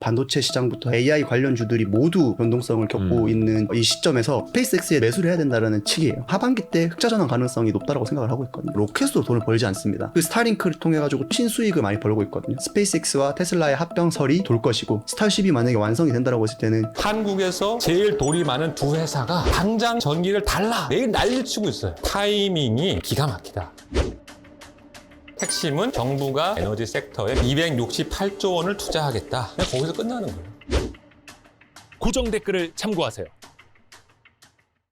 반도체 시장부터 AI 관련주들이 모두 변동성을 겪고 있는 이 시점에서 스페이스X에 매수를 해야 된다는 측이에요. 하반기 때 흑자 전환 가능성이 높다고 생각을 하고 있거든요. 로켓으로 돈을 벌지 않습니다. 그 스타링크를 통해 가지고 신수익을 많이 벌고 있거든요. 스페이스X와 테슬라의 합병설이 돌 것이고 스타쉽이 만약에 완성이 된다고 했을 때는 한국에서 제일 돈이 많은 두 회사가 당장 전기를 달라 매일 난리를 치고 있어요. 타이밍이 기가 막히다. 핵심은 정부가 에너지 섹터에 268조 원을 투자하겠다. 그냥 거기서 끝나는 거예요. 고정 댓글을 참고하세요.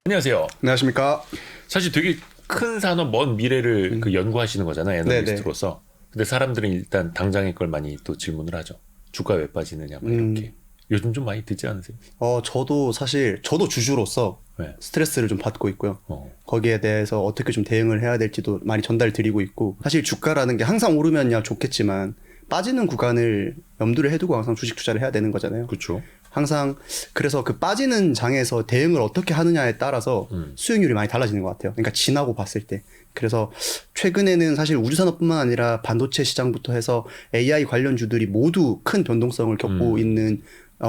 안녕하세요. 안녕하십니까. 사실 되게 큰 산업 먼 미래를 연구하시는 거잖아요. 애널리스트로서. 근데 사람들은 일단 당장의 걸 많이 또 질문을 하죠. 주가 왜 빠지느냐 막 이렇게. 요즘 좀 많이 듣지 않으세요? 저도 주주로서 네. 스트레스를 좀 받고 있고요. 거기에 대해서 어떻게 좀 대응을 해야 될지도 많이 전달 드리고 있고, 사실 주가라는 게 항상 오르면야 좋겠지만 빠지는 구간을 염두를 해두고 항상 주식 투자를 해야 되는 거잖아요. 그렇죠. 항상 그래서 그 빠지는 장에서 대응을 어떻게 하느냐에 따라서 수익률이 많이 달라지는 것 같아요. 그러니까 지나고 봤을 때. 그래서 최근에는 사실 우주산업뿐만 아니라 반도체 시장부터 해서 AI 관련주들이 모두 큰 변동성을 겪고 있는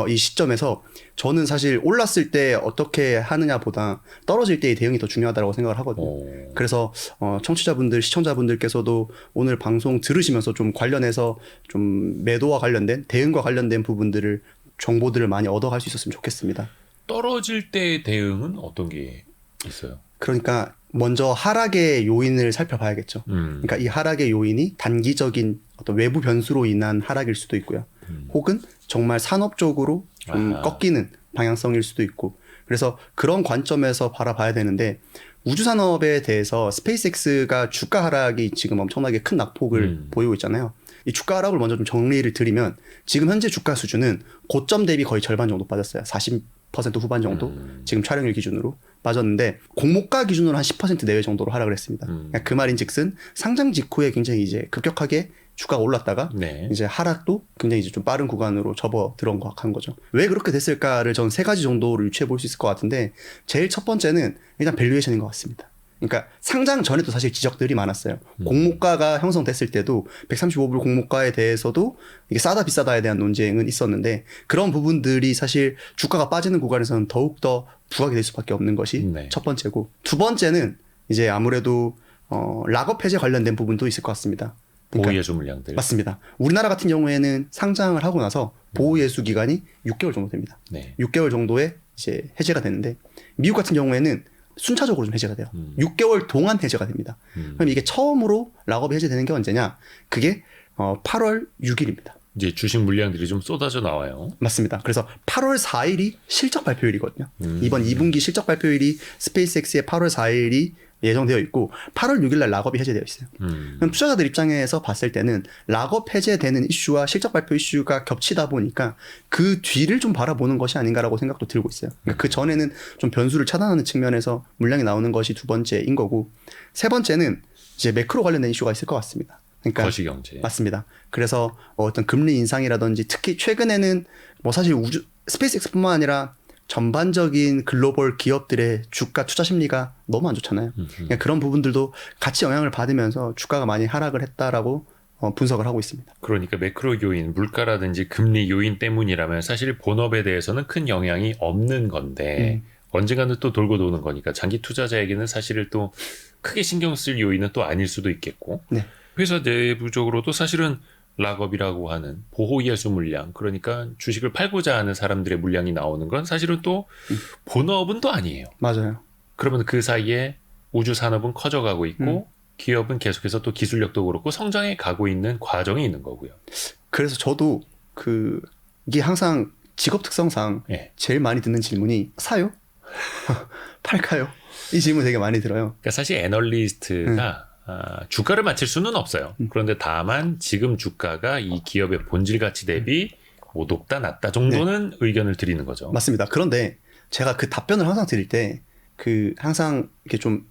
이 시점에서 저는 사실 올랐을 때 어떻게 하느냐보다 떨어질 때의 대응이 더 중요하다고 생각을 하거든요. 그래서 청취자분들, 시청자분들께서도 오늘 방송 들으시면서 좀 관련해서 좀 매도와 관련된, 대응과 관련된 부분들을 정보들을 많이 얻어갈 수 있었으면 좋겠습니다. 떨어질 때의 대응은 어떤 게 있어요? 그러니까 먼저 하락의 요인을 살펴봐야겠죠. 그러니까 이 하락의 요인이 단기적인 어떤 외부 변수로 인한 하락일 수도 있고요. 혹은 정말 산업적으로 좀 꺾이는 방향성일 수도 있고, 그래서 그런 관점에서 바라봐야 되는데, 우주산업에 대해서 스페이스X가 주가 하락이 지금 엄청나게 큰 낙폭을 보이고 있잖아요. 이 주가 하락을 먼저 좀 정리를 드리면, 지금 현재 주가 수준은 고점 대비 거의 절반 정도 빠졌어요. 40% 후반 정도 지금 촬영일 기준으로 빠졌는데, 공모가 기준으로 한 10% 내외 정도로 하락을 했습니다. 그러니까 그 말인즉슨 상장 직후에 굉장히 이제 급격하게 주가가 올랐다가 이제 하락도 굉장히 이제 좀 빠른 구간으로 접어 들어간 거죠. 왜 그렇게 됐을까를 저는 세 가지 정도로 유추해 볼 수 있을 것 같은데, 제일 첫 번째는 일단 밸류에이션인 것 같습니다. 그러니까 상장 전에도 사실 지적들이 많았어요. 공모가가 형성됐을 때도 135불 공모가에 대해서도 이게 싸다 비싸다에 대한 논쟁은 있었는데, 그런 부분들이 사실 주가가 빠지는 구간에서는 더욱더 부각이 될 수밖에 없는 것이 첫 번째고, 두 번째는 이제 아무래도 락업 해제 관련된 부분도 있을 것 같습니다. 그러니까 보호예수 물량들. 맞습니다. 우리나라 같은 경우에는 상장을 하고 나서 보호예수 기간이 6개월 정도 됩니다. 6개월 정도에 이제 해제가 되는데, 미국 같은 경우에는 순차적으로 좀 해제가 돼요. 6개월 동안 해제가 됩니다. 그럼 이게 처음으로 락업이 해제되는 게 언제냐? 그게 8월 6일입니다. 이제 주식 물량들이 좀 쏟아져 나와요. 맞습니다. 그래서 8월 4일이 실적 발표일이거든요. 이번 2분기 실적 발표일이 스페이스X의 8월 4일이 예정되어 있고 8월 6일 날 락업이 해제되어 있어요. 그럼 투자자들 입장에서 봤을 때는 락업 해제되는 이슈와 실적 발표 이슈가 겹치다 보니까 그 뒤를 좀 바라보는 것이 아닌가라고 생각도 들고 있어요. 그러니까 그 전에는 좀 변수를 차단하는 측면에서 물량이 나오는 것이 두 번째인 거고, 세 번째는 이제 매크로 관련된 이슈가 있을 것 같습니다. 그러니까 거시경제. 맞습니다. 그래서 어떤 금리 인상이라든지 특히 최근에는 뭐 사실 스페이스X뿐만 아니라 전반적인 글로벌 기업들의 주가 투자 심리가 너무 안 좋잖아요. 그러니까 그런 부분들도 같이 영향을 받으면서 주가가 많이 하락을 했다라고 분석을 하고 있습니다. 그러니까 매크로 요인, 물가라든지 금리 요인 때문이라면 사실 본업에 대해서는 큰 영향이 없는 건데 언젠가는 또 돌고 도는 거니까 장기 투자자에게는 사실은 또 크게 신경 쓸 요인은 또 아닐 수도 있겠고, 회사 내부적으로도 사실은 락업이라고 하는 보호예수 물량, 그러니까 주식을 팔고자 하는 사람들의 물량이 나오는 건 사실은 또 본업은 또 아니에요. 맞아요. 그러면 그 사이에 우주 산업은 커져가고 있고 기업은 계속해서 또 기술력도 그렇고 성장해 가고 있는 과정이 있는 거고요. 그래서 저도 이게 항상 직업 특성상 제일 많이 듣는 질문이 사요? 팔까요? 이 질문 되게 많이 들어요. 그러니까 사실 애널리스트가 주가를 맞힐 수는 없어요. 그런데 다만 지금 주가가 이 기업의 본질 가치 대비 뭐 높다 낮다 정도는 의견을 드리는 거죠. 맞습니다. 그런데 제가 그 답변을 항상 드릴 때 항상 이렇게 좀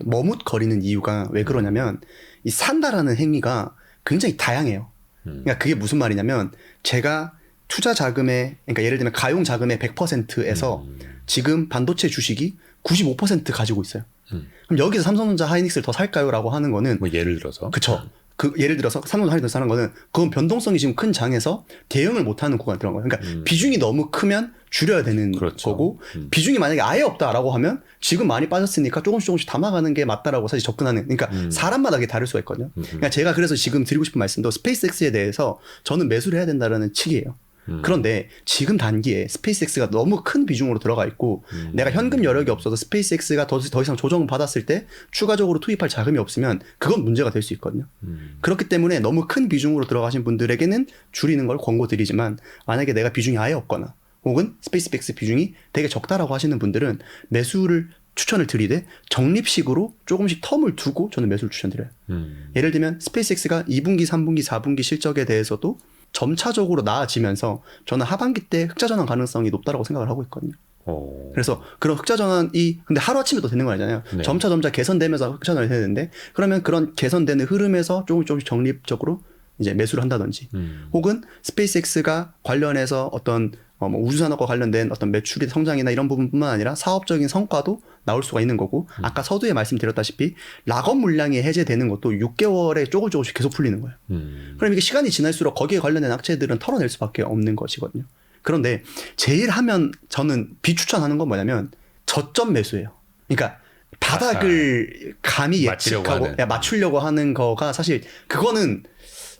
머뭇거리는 이유가 왜 그러냐면, 이 산다라는 행위가 굉장히 다양해요. 그러니까 그게 무슨 말이냐면, 제가 투자 자금의, 그러니까 예를 들면 가용 자금의 100%에서 지금 반도체 주식이 95% 가지고 있어요. 그럼 여기서 삼성전자 하이닉스를 더 살까요? 라고 하는 거는, 뭐 예를 들어서. 그쵸. 그 예를 들어서 3년 할인 더 사는 거는 그건 변동성이 지금 큰 장에서 대응을 못하는 구간이 들어간 거예요. 그러니까 비중이 너무 크면 줄여야 되는 그렇죠. 거고 비중이 만약에 아예 없다라고 하면 지금 많이 빠졌으니까 조금씩 담아가는 게 맞다라고 사실 접근하는 그러니까 사람마다 그게 다를 수가 있거든요. 그러니까 제가 그래서 지금 드리고 싶은 말씀도 스페이스X에 대해서 저는 매수를 해야 된다라는 측이에요. 그런데 지금 단기에 스페이스X가 너무 큰 비중으로 들어가 있고 내가 현금 여력이 없어서 스페이스X가 더 이상 조정을 받았을 때 추가적으로 투입할 자금이 없으면 그건 문제가 될 수 있거든요. 그렇기 때문에 너무 큰 비중으로 들어가신 분들에게는 줄이는 걸 권고드리지만 만약에 내가 비중이 아예 없거나 혹은 스페이스X 비중이 되게 적다라고 하시는 분들은 매수를 추천을 드리되 적립식으로 조금씩 텀을 두고 저는 매수를 추천드려요. 예를 들면 스페이스X가 2분기, 3분기, 4분기 실적에 대해서도 점차적으로 나아지면서 저는 하반기 때 흑자 전환 가능성이 높다라고 생각을 하고 있거든요. 그래서 그런 흑자 전환이 근데 하루아침에 또 되는 건 아니잖아요. 네. 점차 개선되면서 흑자 전환이 해야 되는데 그러면 그런 개선되는 흐름에서 조금씩 적립적으로 이제 매수를 한다든지 혹은 스페이스X가 관련해서 어떤 뭐 우주산업과 관련된 어떤 매출의 성장이나 이런 부분뿐만 아니라 사업적인 성과도 나올 수가 있는 거고 아까 서두에 말씀드렸다시피 락업 물량이 해제되는 것도 6개월에 조금씩 계속 풀리는 거예요. 그럼 이게 시간이 지날수록 거기에 관련된 악재들은 털어낼 수밖에 없는 것이거든요. 그런데 제일 하면 저는 비추천하는 건 뭐냐면 저점 매수예요. 그러니까 바닥을 감히 예측하고 맞추려고 하는 거가 사실 그거는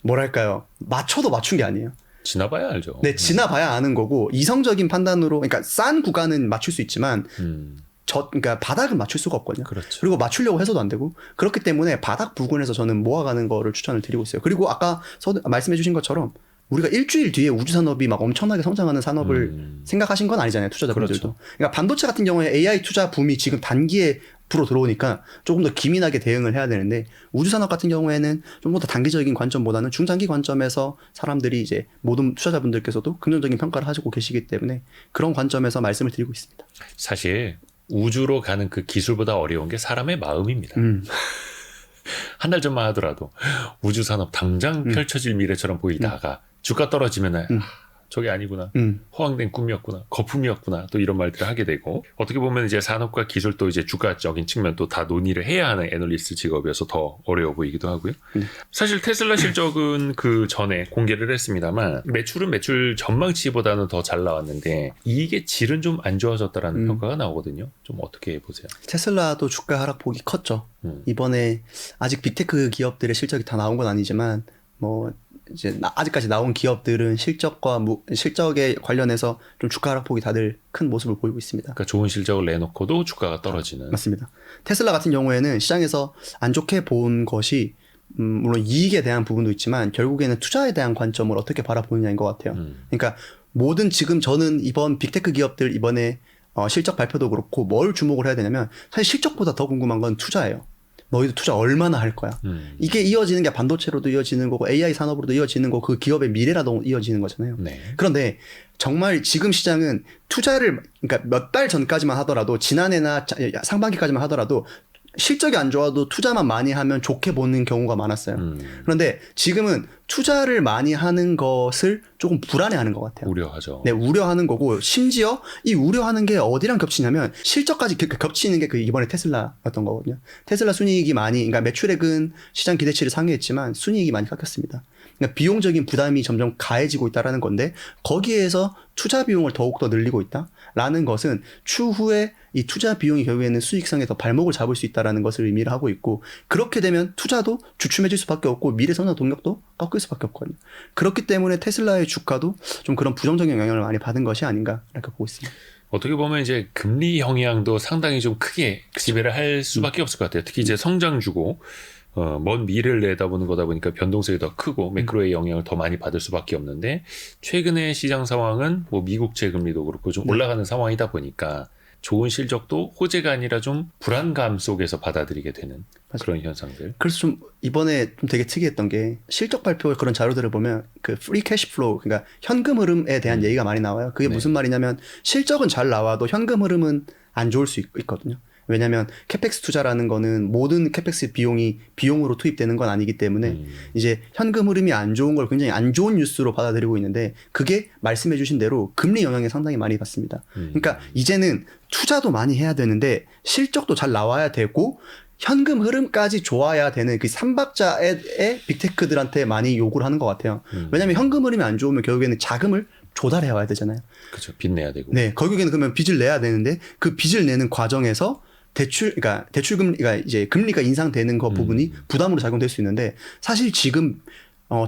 뭐랄까요. 맞춰도 맞춘 게 아니에요. 지나봐야 알죠. 네, 지나봐야 아는 거고 이성적인 판단으로 그러니까 싼 구간은 맞출 수 있지만 그러니까 바닥은 맞출 수가 없거든요. 그렇죠. 그리고 맞추려고 해서도 안 되고 그렇기 때문에 바닥 부근에서 저는 모아가는 거를 추천을 드리고 있어요. 그리고 아까 말씀해주신 것처럼 우리가 일주일 뒤에 우주산업이 막 엄청나게 성장하는 산업을 생각하신 건 아니잖아요. 투자자분들도. 그렇죠. 그러니까 반도체 같은 경우에 AI 투자 붐이 지금 단기에 불어 들어오니까 조금 더 기민하게 대응을 해야 되는데 우주산업 같은 경우에는 좀 더 단기적인 관점보다는 중장기 관점에서 사람들이 이제 모든 투자자분들께서도 긍정적인 평가를 하시고 계시기 때문에 그런 관점에서 말씀을 드리고 있습니다. 사실 우주로 가는 그 기술보다 어려운 게 사람의 마음입니다. 한 달 전만 하더라도 우주산업 당장 펼쳐질 미래처럼 보이다가 주가 떨어지면 저게 아니구나. 허황된 꿈이었구나. 거품이었구나. 또 이런 말들을 하게 되고 어떻게 보면 이제 산업과 기술 또 이제 주가적인 측면도 다 논의를 해야 하는 애널리스트 직업이어서 더 어려워 보이기도 하고요. 사실 테슬라 실적은 그 전에 공개를 했습니다만 매출은 매출 전망치보다는 더 잘 나왔는데 이게 질은 좀 안 좋아졌다라는 평가가 나오거든요. 좀 어떻게 보세요? 테슬라도 주가 하락폭이 컸죠. 이번에 아직 빅테크 기업들의 실적이 다 나온 건 아니지만 뭐 이제 아직까지 나온 기업들은 실적에 관련해서 좀 주가 하락폭이 다들 큰 모습을 보이고 있습니다. 그러니까 좋은 실적을 내놓고도 주가가 떨어지는. 맞습니다. 테슬라 같은 경우에는 시장에서 안 좋게 본 것이 물론 이익에 대한 부분도 있지만 결국에는 투자에 대한 관점을 어떻게 바라보느냐인 것 같아요. 그러니까 모든 지금 저는 이번 빅테크 기업들 이번에 실적 발표도 그렇고 뭘 주목을 해야 되냐면 사실 실적보다 더 궁금한 건 투자예요. 너희도 투자 얼마나 할 거야. 이게 이어지는 게 반도체로도 이어지는 거고 AI 산업으로도 이어지는 거고 그 기업의 미래라도 이어지는 거잖아요. 네. 그런데 정말 지금 시장은 투자를 그러니까 몇 달 전까지만 하더라도 지난해나 상반기까지만 하더라도 실적이 안 좋아도 투자만 많이 하면 좋게 보는 경우가 많았어요. 그런데 지금은 투자를 많이 하는 것을 조금 불안해하는 것 같아요. 우려하죠. 네, 우려하는 거고 심지어 이 우려하는 게 어디랑 겹치냐면 실적까지 겹치는 게 그 이번에 테슬라였던 거거든요. 테슬라 순이익이 그러니까 매출액은 시장 기대치를 상회했지만 순이익이 많이 깎였습니다. 그러니까 비용적인 부담이 점점 가해지고 있다라는 건데 거기에서 투자 비용을 더욱더 늘리고 있다라는 것은 추후에 이 투자 비용이 결국에는 수익성에 더 발목을 잡을 수 있다라는 것을 의미를 하고 있고 그렇게 되면 투자도 주춤해질 수밖에 없고 미래 성장 동력도 꺾일 수밖에 없거든요. 그렇기 때문에 테슬라의 주가도 좀 그런 부정적인 영향을 많이 받은 것이 아닌가 이렇게 보고 있습니다. 어떻게 보면 이제 금리 영향도 상당히 좀 크게 지배를 할 수밖에 없을 것 같아요. 특히 이제 성장주고 먼 미래를 내다보는 거다 보니까 변동성이 더 크고 매크로의 영향을 더 많이 받을 수밖에 없는데 최근의 시장 상황은 뭐 미국채 금리도 그렇고 좀 올라가는 상황이다 보니까 좋은 실적도 호재가 아니라 좀 불안감 속에서 받아들이게 되는 그런 현상들. 그래서 좀 이번에 좀 되게 특이했던 게 실적 발표 그런 자료들을 보면 그 프리 캐시 플로우 그러니까 현금 흐름에 대한 얘기가 많이 나와요. 그게 무슨 말이냐면 실적은 잘 나와도 현금 흐름은 안 좋을 수 있거든요. 왜냐하면 캐펙스 투자라는 거는 모든 캐펙스 비용이 비용으로 투입되는 건 아니기 때문에 이제 현금 흐름이 안 좋은 걸 굉장히 안 좋은 뉴스로 받아들이고 있는데 그게 말씀해 주신 대로 금리 영향이 상당히 많이 받습니다. 그러니까 이제는 투자도 많이 해야 되는데 실적도 잘 나와야 되고 현금 흐름까지 좋아야 되는 그 삼박자의 빅테크들한테 많이 요구를 하는 것 같아요. 왜냐하면 현금 흐름이 안 좋으면 결국에는 자금을 조달해 와야 되잖아요. 그렇죠. 빚 내야 되고. 네, 결국에는 그러면 빚을 내야 되는데 그 빚을 내는 과정에서 그러니까 대출금리가 이제 금리가 인상되는 거 부분이 부담으로 작용될 수 있는데 사실 지금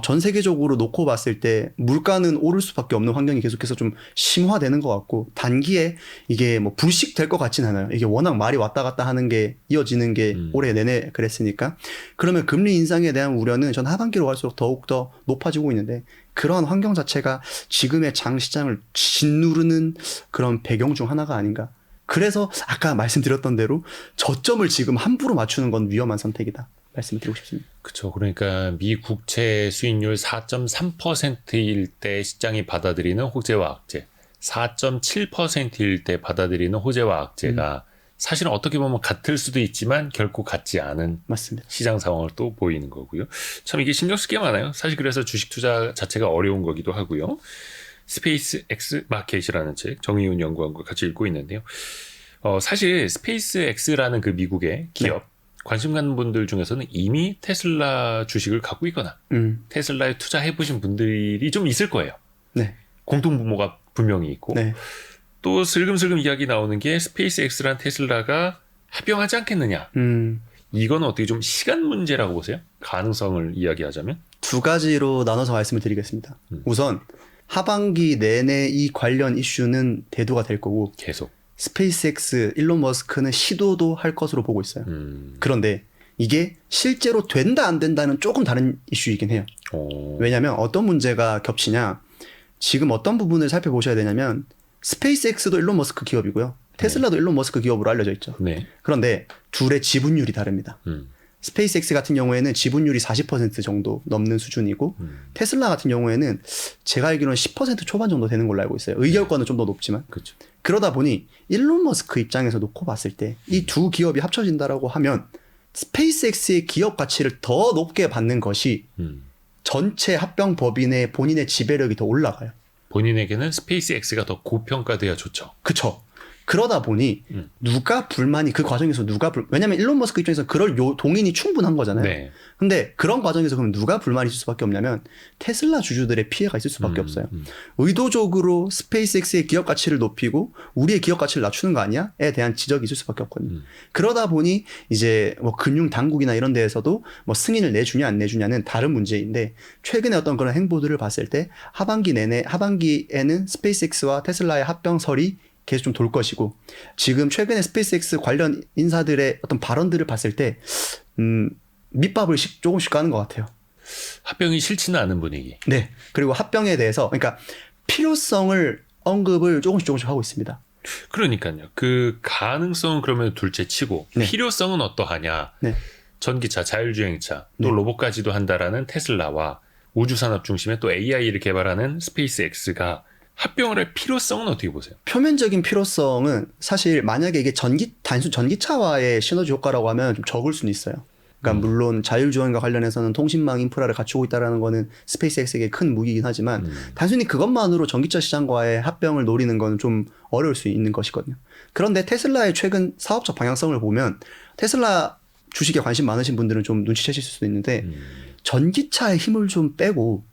전 세계적으로 놓고 봤을 때 물가는 오를 수밖에 없는 환경이 계속해서 좀 심화되는 것 같고 단기에 이게 뭐 불식될 것 같진 않아요. 이게 워낙 말이 왔다 갔다 하는 게 이어지는 게 올해 내내 그랬으니까 그러면 금리 인상에 대한 우려는 전 하반기로 갈수록 더욱더 높아지고 있는데 그러한 환경 자체가 지금의 장 시장을 짓누르는 그런 배경 중 하나가 아닌가. 그래서 아까 말씀드렸던 대로 저점을 지금 함부로 맞추는 건 위험한 선택이다. 말씀을 드리고 싶습니다. 그렇죠. 그러니까 미 국채 수익률 4.3%일 때 시장이 받아들이는 호재와 악재, 4.7%일 때 받아들이는 호재와 악재가 사실은 어떻게 보면 같을 수도 있지만 결코 같지 않은 맞습니다. 시장 상황을 또 보이는 거고요. 참 이게 신경 쓸 게 많아요. 사실 그래서 주식 투자 자체가 어려운 거기도 하고요. 스페이스 X 마켓이라는 책 정의훈 연구원과 같이 읽고 있는데요. 사실 스페이스 X라는 그 미국의 기업 관심 갖는 분들 중에서는 이미 테슬라 주식을 갖고 있거나 테슬라에 투자해보신 분들이 좀 있을 거예요. 네. 공통분모가 분명히 있고 네. 또 슬금슬금 이야기 나오는 게 스페이스 X란 테슬라가 합병하지 않겠느냐. 이건 어떻게 좀 시간 문제라고 보세요? 가능성을 이야기하자면? 두 가지로 나눠서 말씀을 드리겠습니다. 우선 하반기 내내 이 관련 이슈는 대두가 될 거고 계속. 스페이스X 일론 머스크는 시도도 할 것으로 보고 있어요. 그런데 이게 실제로 된다 안 된다는 조금 다른 이슈이긴 해요. 왜냐하면 어떤 문제가 겹치냐. 지금 어떤 부분을 살펴보셔야 되냐면 스페이스X도 일론 머스크 기업이고요. 테슬라도 일론 머스크 기업으로 알려져 있죠. 네. 그런데 둘의 지분율이 다릅니다. 스페이스X 같은 경우에는 지분율이 40% 정도 넘는 수준이고 테슬라 같은 경우에는 제가 알기로는 10% 초반 정도 되는 걸로 알고 있어요. 의결권은 좀 더 높지만. 그렇죠. 그러다 보니 일론 머스크 입장에서 놓고 봤을 때 이 두 기업이 합쳐진다라고 하면 스페이스X의 기업 가치를 더 높게 받는 것이 전체 합병 법인의 본인의 지배력이 더 올라가요. 본인에게는 스페이스X가 더 고평가돼야 좋죠. 그쵸. 그러다 보니 누가 불만이 그 과정에서 왜냐면 일론 머스크 입장에서 그럴 동인이 충분한 거잖아요. 네. 근데 그런 과정에서 그럼 누가 불만이 있을 수밖에 없냐면 테슬라 주주들의 피해가 있을 수밖에 없어요. 의도적으로 스페이스X의 기업 가치를 높이고 우리의 기업 가치를 낮추는 거 아니야?에 대한 지적이 있을 수밖에 없거든요. 그러다 보니 이제 뭐 금융 당국이나 이런 데에서도 뭐 승인을 내주냐 안 내주냐는 다른 문제인데 최근에 어떤 그런 행보들을 봤을 때 하반기에는 스페이스X와 테슬라의 합병설이 계속 좀 돌 것이고 지금 최근에 스페이스X 관련 인사들의 어떤 발언들을 봤을 때 밑밥을 조금씩 까는 것 같아요. 합병이 싫지는 않은 분위기. 네. 그리고 합병에 대해서 그러니까 필요성을 언급을 조금씩 하고 있습니다. 그러니까요. 그 가능성은 그러면 둘째 치고 네. 필요성은 어떠하냐. 네. 전기차, 자율주행차, 또 네. 로봇까지도 한다라는 테슬라와 우주산업 중심의 또 AI를 개발하는 스페이스X가 합병을 할 필요성은 어떻게 보세요? 표면적인 필요성은 사실 만약에 이게 단순 전기차와의 시너지 효과라고 하면 좀 적을 수는 있어요. 그러니까 물론 자율주행과 관련해서는 통신망 인프라를 갖추고 있다는 거는 스페이스X에게 큰 무기이긴 하지만 단순히 그것만으로 전기차 시장과의 합병을 노리는 건 좀 어려울 수 있는 것이거든요. 그런데 테슬라의 최근 사업적 방향성을 보면 테슬라 주식에 관심 많으신 분들은 좀 눈치채실 수도 있는데 전기차의 힘을 좀 빼고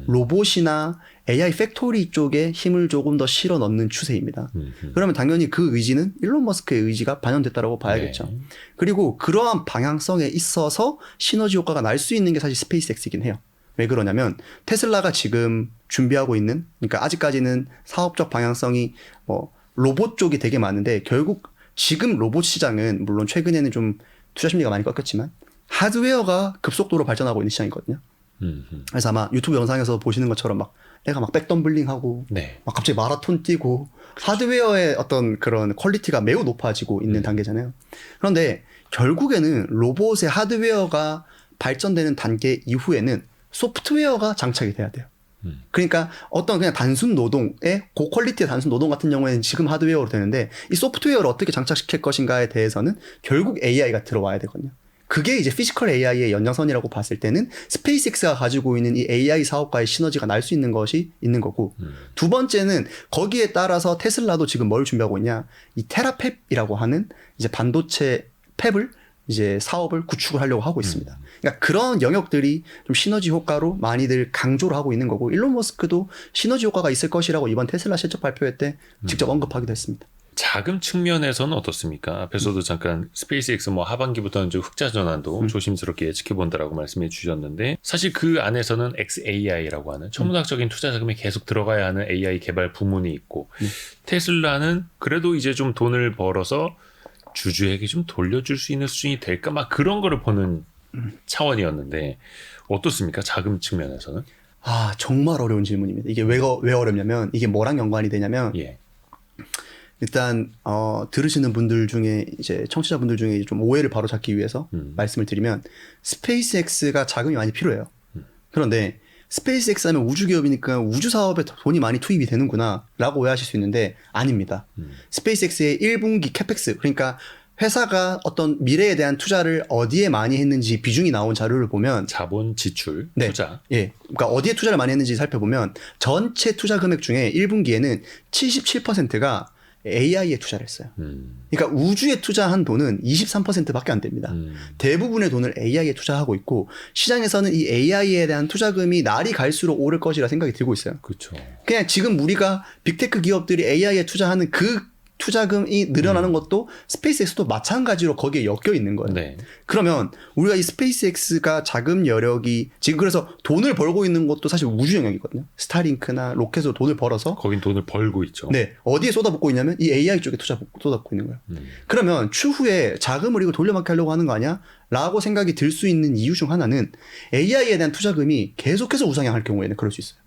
로봇이나 AI 팩토리 쪽에 힘을 조금 더 실어 넣는 추세입니다. 그러면 당연히 그 의지는 일론 머스크의 의지가 반영됐다라고 봐야겠죠. 네. 그리고 그러한 방향성에 있어서 시너지 효과가 날 수 있는 게 사실 스페이스X이긴 해요. 왜 그러냐면 테슬라가 지금 준비하고 있는 그러니까 아직까지는 사업적 방향성이 뭐 로봇 쪽이 되게 많은데 결국 지금 로봇 시장은 물론 최근에는 좀 투자 심리가 많이 꺾였지만 하드웨어가 급속도로 발전하고 있는 시장이거든요. 그래서 아마 유튜브 영상에서 보시는 것처럼 막 애가 막 백덤블링하고 네. 막 갑자기 마라톤 뛰고 하드웨어의 어떤 그런 퀄리티가 매우 높아지고 있는 단계잖아요. 그런데 결국에는 로봇의 하드웨어가 발전되는 단계 이후에는 소프트웨어가 장착이 돼야 돼요. 그러니까 어떤 그냥 단순 노동의 고퀄리티의 단순 노동 같은 경우에는 지금 하드웨어로 되는데 이 소프트웨어를 어떻게 장착시킬 것인가에 대해서는 결국 AI가 들어와야 되거든요. 그게 이제 피지컬 AI의 연장선이라고 봤을 때는 스페이스X가 가지고 있는 이 AI 사업과의 시너지가 날 수 있는 것이 있는 거고, 두 번째는 거기에 따라서 테슬라도 지금 뭘 준비하고 있냐, 이 테라펩이라고 하는 이제 반도체 펩을 이제 사업을 구축을 하려고 하고 있습니다. 그러니까 그런 영역들이 좀 시너지 효과로 많이들 강조를 하고 있는 거고, 일론 머스크도 시너지 효과가 있을 것이라고 이번 테슬라 실적 발표 때 직접 언급하기도 했습니다. 자금 측면에서는 어떻습니까? 앞에서도 잠깐 스페이스X 뭐 하반기부터는 좀 흑자 전환도 조심스럽게 지켜본다라고 말씀해 주셨는데, 사실 그 안에서는 XAI라고 하는 천문학적인 투자 자금이 계속 들어가야 하는 AI 개발 부문이 있고, 테슬라는 그래도 이제 좀 돈을 벌어서 주주에게 좀 돌려줄 수 있는 수준이 될까, 막 그런 거를 보는 차원이었는데 어떻습니까? 자금 측면에서는? 아, 정말 어려운 질문입니다. 이게 왜 어렵냐면, 이게 뭐랑 연관이 되냐면, 예. 일단 들으시는 분들 중에 이제 청취자분들 중에 좀 오해를 바로잡기 위해서 말씀을 드리면, 스페이스X가 자금이 많이 필요해요. 그런데 스페이스X 하면 우주 기업이니까 우주 사업에 돈이 많이 투입이 되는구나 라고 오해하실 수 있는데 아닙니다. 스페이스X의 1분기 캐펙스, 그러니까 회사가 어떤 미래에 대한 투자를 어디에 많이 했는지 비중이 나온 자료를 보면, 자본 지출, 네. 투자. 예. 그러니까 어디에 투자를 많이 했는지 살펴보면 전체 투자 금액 중에 1분기에는 77%가 AI에 투자를 했어요. 그러니까 우주에 투자한 돈은 23%밖에 안 됩니다. 대부분의 돈을 AI에 투자하고 있고, 시장에서는 이 AI에 대한 투자금이 날이 갈수록 오를 것이라 생각이 들고 있어요. 그렇죠. 그냥 지금 우리가 빅테크 기업들이 AI에 투자하는 그 투자금이 늘어나는 것도 스페이스X도 마찬가지로 거기에 엮여 있는 거예요. 네. 그러면 우리가 이 스페이스X가 자금 여력이 지금 그래서 돈을 벌고 있는 것도 사실 우주 영역이거든요. 스타링크나 로켓으로 돈을 벌어서 거긴 돈을 벌고 있죠. 네, 어디에 쏟아붓고 있냐면 이 AI 쪽에 쏟아붓고 있는 거예요. 그러면 추후에 자금을 이거 돌려막기 하려고 하는 거 아니야? 라고 생각이 들 수 있는 이유 중 하나는 AI에 대한 투자금이 계속해서 우상향할 경우에는 그럴 수 있어요.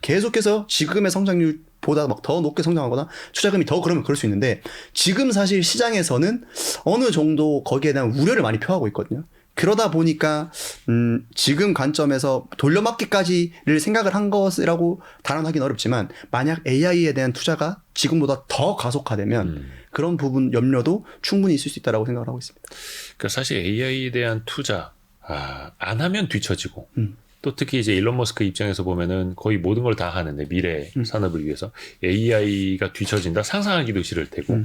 계속해서 지금의 성장률보다 막 더 높게 성장하거나 투자금이 더 그러면 그럴 수 있는데, 지금 사실 시장에서는 어느 정도 거기에 대한 우려를 많이 표하고 있거든요. 그러다 보니까 지금 관점에서 돌려막기까지를 생각을 한 것이라고 단언하기는 어렵지만, 만약 AI에 대한 투자가 지금보다 더 가속화되면 그런 부분 염려도 충분히 있을 수 있다고 생각을 하고 있습니다. 그러니까 사실 AI에 대한 투자 안 하면 뒤처지고, 또 특히 이제 일론 머스크 입장에서 보면은 거의 모든 걸 다 하는데 미래 산업을 위해서 AI가 뒤처진다 상상하기도 싫을 테고,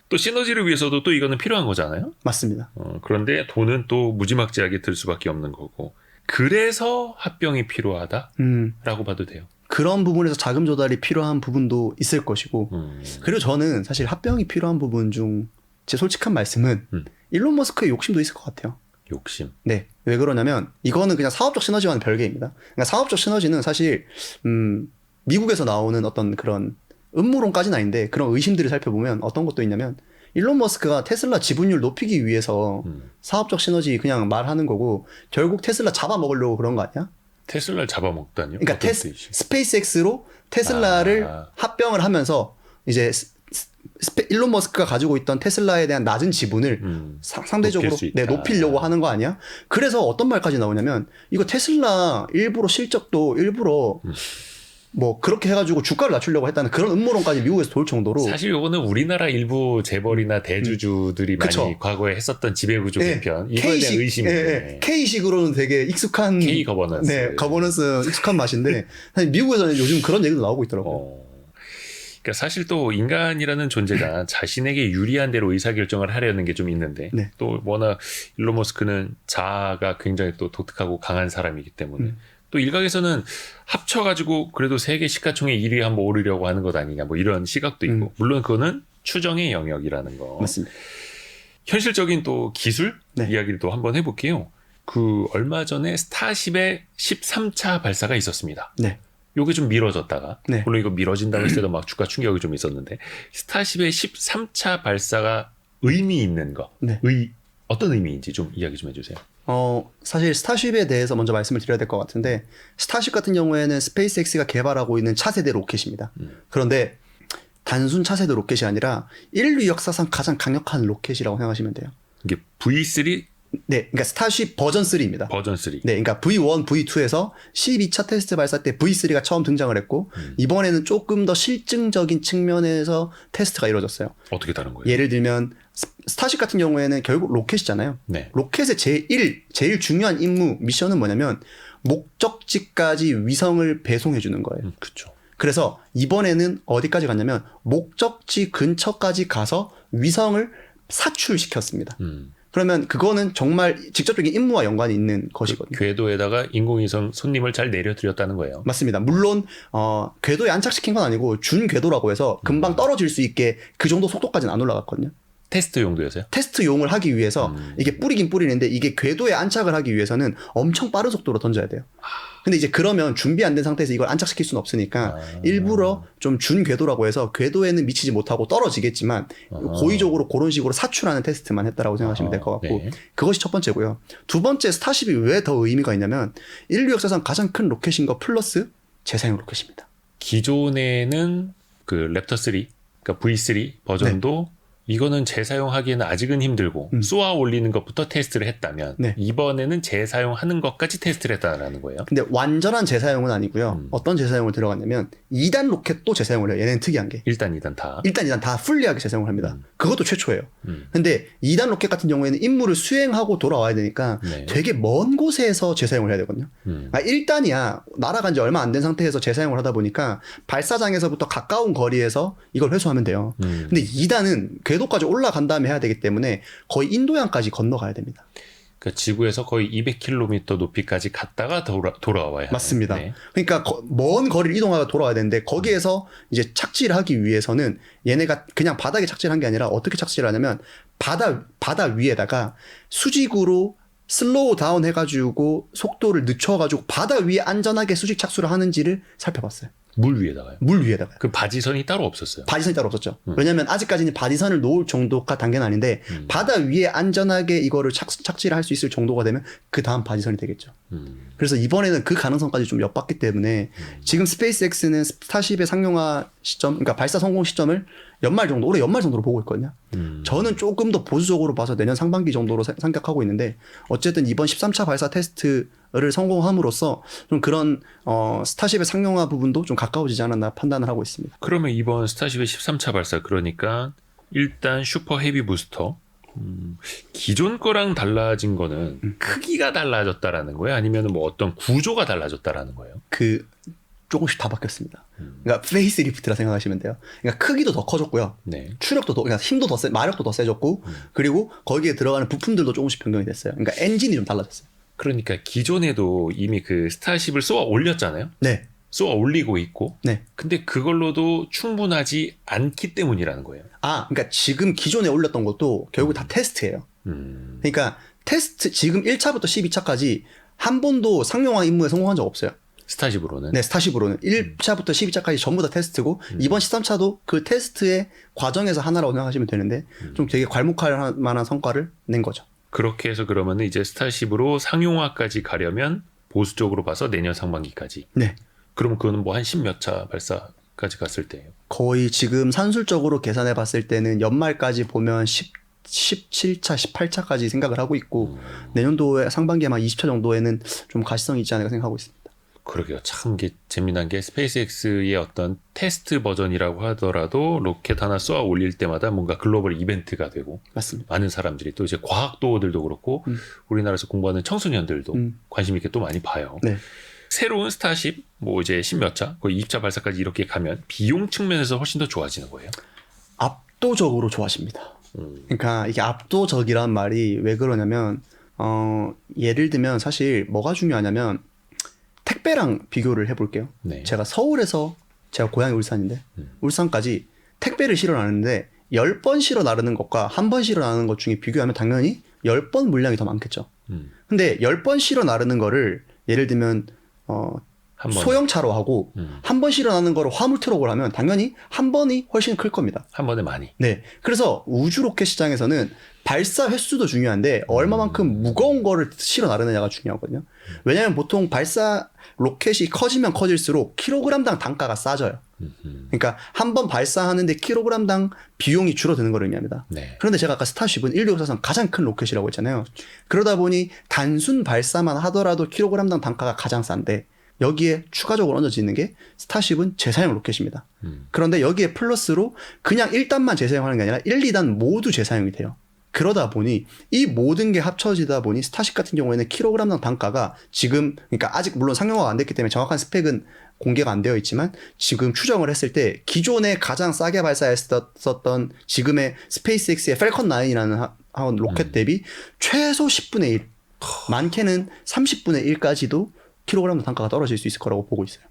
또 시너지를 위해서도 또 이거는 필요한 거잖아요. 맞습니다. 그런데 돈은 또 무지막지하게 들 수밖에 없는 거고, 그래서 합병이 필요하다라고 봐도 돼요. 그런 부분에서 자금 조달이 필요한 부분도 있을 것이고, 그리고 저는 사실 합병이 필요한 부분 중 제 솔직한 말씀은 일론 머스크의 욕심도 있을 것 같아요. 욕심. 네. 왜 그러냐면 이거는 그냥 사업적 시너지와는 별개입니다. 그러니까 사업적 시너지는 사실 미국에서 나오는 어떤 그런 음모론까지는 아닌데, 그런 의심들을 살펴보면 어떤 것도 있냐면, 일론 머스크가 테슬라 지분율 높이기 위해서 사업적 시너지 그냥 말하는 거고, 결국 테슬라 잡아먹으려고 그런 거 아니야? 테슬라를 잡아먹다니요? 그러니까 스페이스X로 테슬라를 합병을 하면서 이제 일론 머스크가 가지고 있던 테슬라에 대한 낮은 지분을 상대적으로 높이려고 하는 거 아니야? 그래서 어떤 말까지 나오냐면, 이거 테슬라 일부러 실적도 일부러 뭐 그렇게 해가지고 주가를 낮추려고 했다는 그런 음모론까지 미국에서 돌 정도로. 사실 이거는 우리나라 일부 재벌이나 대주주들이 많이 과거에 했었던 지배구조 개편, 이거에 대한 의심인데, K식으로는 되게 익숙한 K 거버넌스, 네, 거버넌스 익숙한 맛인데, 사실 미국에서는 요즘 그런 얘기도 나오고 있더라고요. 그러니까 사실 또 인간이라는 존재가 자신에게 유리한 대로 의사결정을 하려는 게 좀 있는데, 네. 또 워낙 일론 머스크는 자아가 굉장히 또 독특하고 강한 사람이기 때문에 또 일각에서는 합쳐가지고 그래도 세계 시가총액 1위에 한번 오르려고 하는 것 아니냐, 뭐 이런 시각도 있고, 물론 그거는 추정의 영역이라는 거. 맞습니다. 현실적인 또 기술 네. 이야기를 또 한번 해볼게요. 그 얼마 전에 스타쉽의 13차 발사가 있었습니다. 네. 요게 좀 미뤄졌다가, 네. 물론 이거 미뤄진다고 했을 때도 막 주가 충격이 좀 있었는데, 스타쉽의 13차 발사가 의미 있는 거, 네. 어떤 의미인지 좀 이야기 좀 해주세요. 사실 스타쉽에 대해서 먼저 말씀을 드려야 될 것 같은데, 스타쉽 같은 경우에는 스페이스X가 개발하고 있는 차세대 로켓입니다. 그런데 단순 차세대 로켓이 아니라 인류 역사상 가장 강력한 로켓이라고 생각하시면 돼요. 이게 V3 네, 그러니까 스타쉽 버전 3입니다. 버전 3. 네, 그러니까 V1, V2에서 12차 테스트 발사 때 V3가 처음 등장을 했고 이번에는 조금 더 실증적인 측면에서 테스트가 이루어졌어요. 어떻게 다른 거예요? 예를 들면 스타쉽 같은 경우에는 결국 로켓이잖아요. 네. 로켓의 제일 중요한 임무 미션은 뭐냐면 목적지까지 위성을 배송해 주는 거예요. 그렇죠. 그래서 이번에는 어디까지 갔냐면 목적지 근처까지 가서 위성을 사출시켰습니다. 그러면 그거는 정말 직접적인 임무와 연관이 있는 것이거든요. 궤도에다가 인공위성 손님을 잘 내려드렸다는 거예요. 맞습니다. 물론 궤도에 안착시킨 건 아니고 준 궤도라고 해서 금방 떨어질 수 있게 그 정도 속도까지는 안 올라갔거든요. 테스트 용도였어요? 테스트용을 하기 위해서 이게 뿌리긴 뿌리는데 이게 궤도에 안착을 하기 위해서는 엄청 빠른 속도로 던져야 돼요. 근데 이제 그러면 준비 안 된 상태에서 이걸 안착시킬 수는 없으니까 일부러 좀 준 궤도라고 해서 궤도에는 미치지 못하고 떨어지겠지만 고의적으로 그런 식으로 사출하는 테스트만 했다라고 생각하시면 될 것 같고 네. 그것이 첫 번째고요. 두 번째 스타쉽이 왜 더 의미가 있냐면 인류 역사상 가장 큰 로켓인 거 플러스 재사용 로켓입니다. 기존에는 그 랩터 3, 그러니까 V3 버전도 이거는 재사용하기에는 아직은 힘들고 쏘아 올리는 것부터 테스트를 했다면 네. 이번에는 재사용하는 것까지 테스트를 했다라는 거예요. 근데 완전한 재사용은 아니고요. 어떤 재사용을 들어갔냐면 2단 로켓도 재사용을 해요. 얘는 특이한 게. 1단, 2단 다. 일단 다 풀리하게 재사용을 합니다. 그것도 최초예요. 근데 2단 로켓 같은 경우에는 임무를 수행하고 돌아와야 되니까 네. 되게 먼 곳에서 재사용을 해야 되거든요. 1단이야. 날아간 지 얼마 안 된 상태에서 재사용을 하다 보니까 발사장에서부터 가까운 거리에서 이걸 회수하면 돼요. 근데 2단은 궤도까지 올라간 다음에 해야 되기 때문에 거의 인도양까지 건너가야 됩니다. 그러니까 지구에서 거의 200km 높이까지 갔다가 돌아와야 해요. 맞습니다. 네. 그러니까 먼 거리를 이동하고 돌아와야 되는데 거기에서 이제 착지를 하기 위해서는 얘네가 그냥 바닥에 착지를 한 게 아니라 어떻게 착지를 하냐면 바다 위에다가 수직으로 슬로우 다운 해가지고 속도를 늦춰가지고 바다 위에 안전하게 수직 착수를 하는지를 살펴봤어요. 물 위에다가요. 물 위에다가. 그 바지선이 따로 없었어요. 바지선이 따로 없었죠. 왜냐면 아직까지는 바지선을 놓을 정도가 단계는 아닌데 바다 위에 안전하게 이거를 착지를 할 수 있을 정도가 되면 그 다음 바지선이 되겠죠. 그래서 이번에는 그 가능성까지 좀 엿봤기 때문에 지금 스페이스X는 스타쉽의 상용화 시점, 그러니까 발사 성공 시점을 올해 연말 정도로 보고 있거든요. 저는 조금 더 보수적으로 봐서 내년 상반기 정도로 생각하고 있는데 어쨌든 이번 13차 발사 테스트를 성공함으로써 좀 그런 스타쉽의 상용화 부분도 좀 가까워지지 않았나 판단을 하고 있습니다. 그러면 이번 스타쉽의 13차 발사 그러니까 일단 슈퍼 헤비 부스터 기존 거랑 달라진 거는 크기가 달라졌다라는 거예요? 아니면 뭐 어떤 구조가 달라졌다라는 거예요? 조금씩 다 바뀌었습니다. 그러니까 페이스 리프트라 생각하시면 돼요. 그러니까 크기도 더 커졌고요. 네. 추력도 그러니까 힘도 더 마력도 더 세졌고 그리고 거기에 들어가는 부품들도 조금씩 변경이 됐어요. 그러니까 엔진이 좀 달라졌어요. 그러니까 기존에도 이미 그 스타쉽을 쏘아 올렸잖아요. 네. 쏘아 올리고 있고. 네. 근데 그걸로도 충분하지 않기 때문이라는 거예요. 그러니까 지금 기존에 올렸던 것도 결국 다 테스트예요. 그러니까 지금 1차부터 12차까지 한 번도 상용화 임무에 성공한 적 없어요. 스타쉽으로는. 네, 스타쉽으로는 1차부터 12차까지 전부 다 테스트고 이번 13차도 그 테스트의 과정에서 하나라고 생각하시면 되는데 좀 되게 괄목할 만한 성과를 낸 거죠. 그렇게 해서 그러면은 이제 스타쉽으로 상용화까지 가려면 보수적으로 봐서 내년 상반기까지. 네. 그럼 그거는 뭐 한 10몇 차 발사까지 갔을 때예요. 거의 지금 산술적으로 계산해 봤을 때는 연말까지 보면 17차, 18차까지 생각을 하고 있고 내년도에 상반기에만 20차 정도에는 좀 가시성이 있지 않을까 생각하고 있습니다. 그러게요. 참 이게 재미난 게 스페이스X의 어떤 테스트 버전이라고 하더라도 로켓 하나 쏘아 올릴 때마다 뭔가 글로벌 이벤트가 되고 맞습니다. 많은 사람들이 또 이제 과학도들도 그렇고 우리나라에서 공부하는 청소년들도 관심 있게 또 많이 봐요. 네. 새로운 스타쉽 뭐 이제 10몇 차, 거의 2차 발사까지 이렇게 가면 비용 측면에서 훨씬 더 좋아지는 거예요. 압도적으로 좋아집니다. 그러니까 이게 압도적이란 말이 왜 그러냐면 예를 들면 사실 뭐가 중요하냐면 택배랑 비교를 해볼게요. 네. 제가 제가 고향이 울산인데 울산까지 택배를 실어 나르는데 10번 실어 나르는 것과 한 번 실어 나르는 것 중에 비교하면 당연히 10번 물량이 더 많겠죠. 근데 10번 실어 나르는 거를 예를 들면 한 번에. 소형차로 하고 한 번 실어 나르는 거를 화물 트럭으로 하면 당연히 한 번이 훨씬 클 겁니다. 한 번에 많이. 네. 그래서 우주 로켓 시장에서는 발사 횟수도 중요한데 얼마만큼 무거운 거를 실어 나르느냐가 중요하거든요. 왜냐하면 보통 발사 로켓이 커지면 커질수록 킬로그램당 단가가 싸져요. 그러니까 한 번 발사하는데 킬로그램당 비용이 줄어드는 걸 의미합니다. 네. 그런데 제가 아까 스타쉽은 인류 역사상 가장 큰 로켓이라고 했잖아요. 그러다 보니 단순 발사만 하더라도 킬로그램당 단가가 가장 싼데 여기에 추가적으로 얹어지는 게 스타쉽은 재사용 로켓입니다. 그런데 여기에 플러스로 그냥 1단만 재사용하는 게 아니라 1, 2단 모두 재사용이 돼요. 그러다 보니 이 모든 게 합쳐지다 보니 스타쉽 같은 경우에는 킬로그램당 단가가 지금 그러니까 아직 물론 상용화가 안 됐기 때문에 정확한 스펙은 공개가 안 되어 있지만 지금 추정을 했을 때 기존에 가장 싸게 발사했었던 지금의 스페이스X의 펠컨 9이라는 로켓 대비 최소 10분의 1, 많게는 30분의 1까지도 킬로그램 단가가 떨어질 수 있을 거라고 보고 있어요.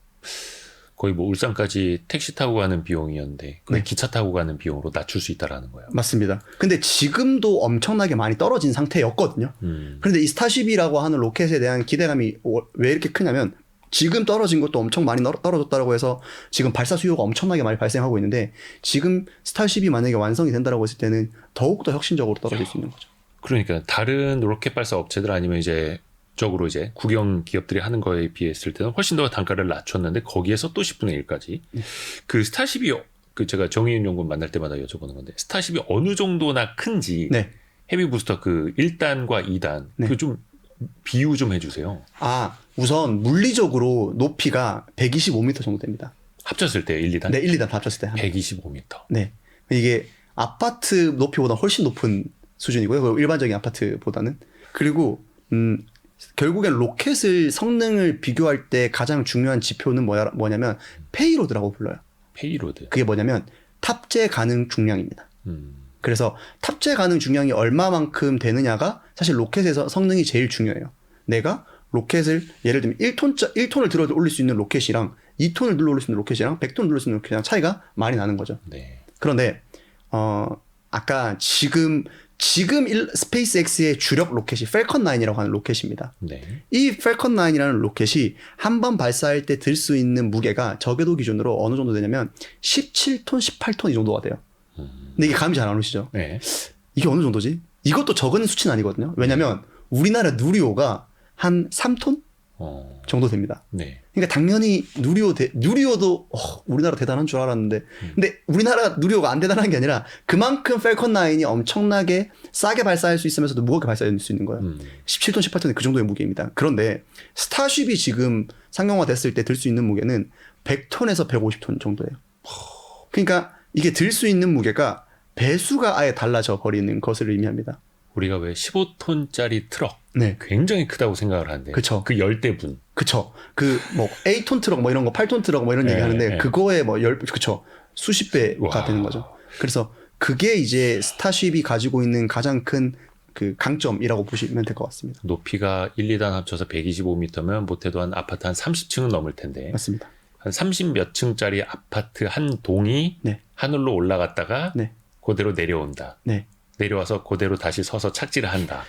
거의 뭐 울산까지 택시 타고 가는 비용이었는데 그걸 네. 기차 타고 가는 비용으로 낮출 수 있다라는 거예요. 맞습니다. 근데 지금도 엄청나게 많이 떨어진 상태였거든요. 그런데 이 스타쉽이라고 하는 로켓에 대한 기대감이 왜 이렇게 크냐면 지금 떨어진 것도 엄청 많이 떨어졌다고 해서 지금 발사 수요가 엄청나게 많이 발생하고 있는데 지금 스타쉽이 만약에 완성이 된다고 했을 때는 더욱더 혁신적으로 떨어질 수 있는 거죠. 그러니까 다른 로켓 발사 업체들 아니면 이제 적으로 이제 국영 기업들이 하는 거에 비했을 때는 훨씬 더 단가를 낮췄는데 거기에서 또 10분의 1까지. 그 스타쉽이 그 제가 정의윤 연구원 만날 때마다 여쭤보는 건데 스타쉽이 어느 정도나 큰지 네. 헤비 부스터 그 1단과 2단 네. 그 좀 비유 좀 해주세요. 우선 물리적으로 높이가 125m 정도 됩니다. 합쳤을 때 1, 2단? 네, 1, 2단 다 합쳤을 때. 125m. 네. 이게 아파트 높이보다 훨씬 높은 수준이고요. 그리고 일반적인 아파트보다는. 그리고 결국엔 로켓을 성능을 비교할 때 가장 중요한 지표는 뭐냐면 페이로드라고 불러요. 페이로드. 그게 뭐냐면 탑재 가능 중량입니다. 그래서 탑재 가능 중량이 얼마만큼 되느냐가 사실 로켓에서 성능이 제일 중요해요. 내가 로켓을 예를 들면 1톤을 들어 올릴 수 있는 로켓이랑 2톤을 들어 올릴 수 있는 로켓이랑 100톤을 들어 올릴 수 있는 로켓이랑 차이가 많이 나는 거죠. 네. 그런데 아까 지금 스페이스X의 주력 로켓이 펠컨 9이라고 하는 로켓입니다. 네. 이 펠컨 9이라는 로켓이 한 번 발사할 때 들 수 있는 무게가 저궤도 기준으로 어느 정도 되냐면 17톤, 18톤 이 정도가 돼요. 근데 이게 감이 잘 안 오시죠? 네. 이게 어느 정도지? 이것도 적은 수치는 아니거든요. 왜냐면 우리나라 누리호가 한 3톤 정도 됩니다. 네. 그러니까 당연히 누리호도 우리나라 대단한 줄 알았는데 근데 우리나라 누리호가 안 대단한 게 아니라 그만큼 펠컨 9이 엄청나게 싸게 발사할 수 있으면서도 무겁게 발사할 수 있는 거예요. 17톤, 18톤이 그 정도의 무게입니다. 그런데 스타쉽이 지금 상용화 됐을 때 들 수 있는 무게는 100톤에서 150톤 정도예요. 그러니까 이게 들 수 있는 무게가 배수가 아예 달라져 버리는 것을 의미합니다. 우리가 왜 15톤짜리 트럭 네. 굉장히 크다고 생각을 하는데 그쵸. 그 열대분. 그쵸. 그 뭐 A톤 트럭 뭐 이런 거 8톤 트럭 뭐 이런 네, 얘기 하는데 네. 그거에 뭐 그쵸. 수십 배가 와. 되는 거죠. 그래서 그게 이제 스타쉽이 가지고 있는 가장 큰 그 강점이라고 보시면 될 것 같습니다. 높이가 1, 2단 합쳐서 125m면 못해도 한 아파트 한 30층은 넘을 텐데 맞습니다. 한 30 몇 층짜리 아파트 한 동이 네. 하늘로 올라갔다가 네. 그대로 내려온다. 네. 내려와서 그대로 다시 서서 착지를 한다.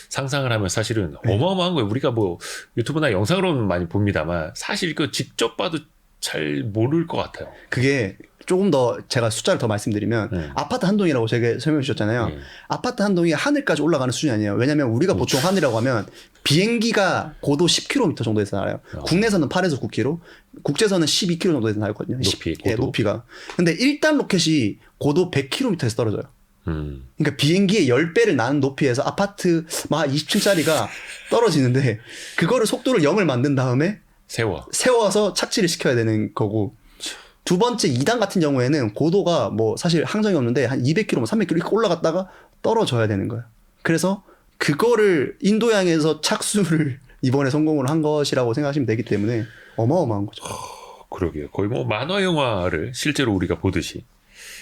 상상을 하면 사실은 어마어마한 거예요. 우리가 뭐 유튜브나 영상으로는 많이 봅니다만 사실 그 직접 봐도 잘 모를 것 같아요. 그게 조금 더 제가 숫자를 더 말씀드리면 아파트 한 동이라고 제가 설명해 주셨잖아요. 아파트 한 동이 하늘까지 올라가는 수준이 아니에요. 왜냐하면 우리가 보통 하늘이라고 하면 비행기가 고도 10km 정도에서 날아요. 국내선은 8에서 9km, 국제선은 12km 정도에서 날거든요. 높이, 예, 고도. 높이가. 근데 1단 로켓이 고도 100km에서 떨어져요. 음. 그러니까 비행기의 10배를 나는 높이에서 아파트 막 20층짜리가 떨어지는데 그거를 속도를 0을 만든 다음에 세워서 착지를 시켜야 되는 거고 두 번째 2단 같은 경우에는 고도가 뭐 사실 항정이 없는데 한 200km, 뭐 300km 이렇게 올라갔다가 떨어져야 되는 거예요. 그래서 그거를 인도양에서 착수를 이번에 성공을 한 것이라고 생각하시면 되기 때문에 어마어마한 거죠. 그러게요. 거의 뭐 만화 영화를 실제로 우리가 보듯이.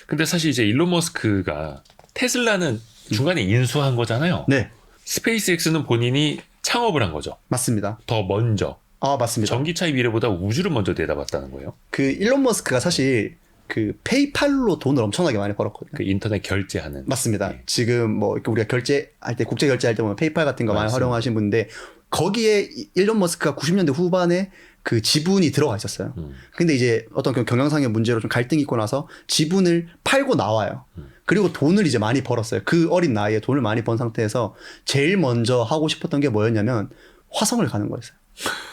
근데 사실 이제 일론 머스크가 테슬라는 중간에 인수한 거잖아요. 네. 스페이스X는 본인이 창업을 한 거죠. 맞습니다. 더 먼저. 맞습니다. 전기차의 미래보다 우주를 먼저 내다봤다는 거예요. 그 일론 머스크가 사실 그 페이팔로 돈을 엄청나게 많이 벌었거든요. 그 인터넷 결제하는. 맞습니다. 네. 지금 뭐 우리가 결제할 때 국제 결제할 때 보면 페이팔 같은 거 많이 맞습니다. 활용하신 분인데 거기에 일론 머스크가 90년대 후반에 그 지분이 들어가 있었어요. 근데 이제 어떤 경영상의 문제로 좀 갈등이 있고 나서 지분을 팔고 나와요. 그리고 돈을 이제 많이 벌었어요. 그 어린 나이에 돈을 많이 번 상태에서 제일 먼저 하고 싶었던 게 뭐였냐면 화성을 가는 거였어요.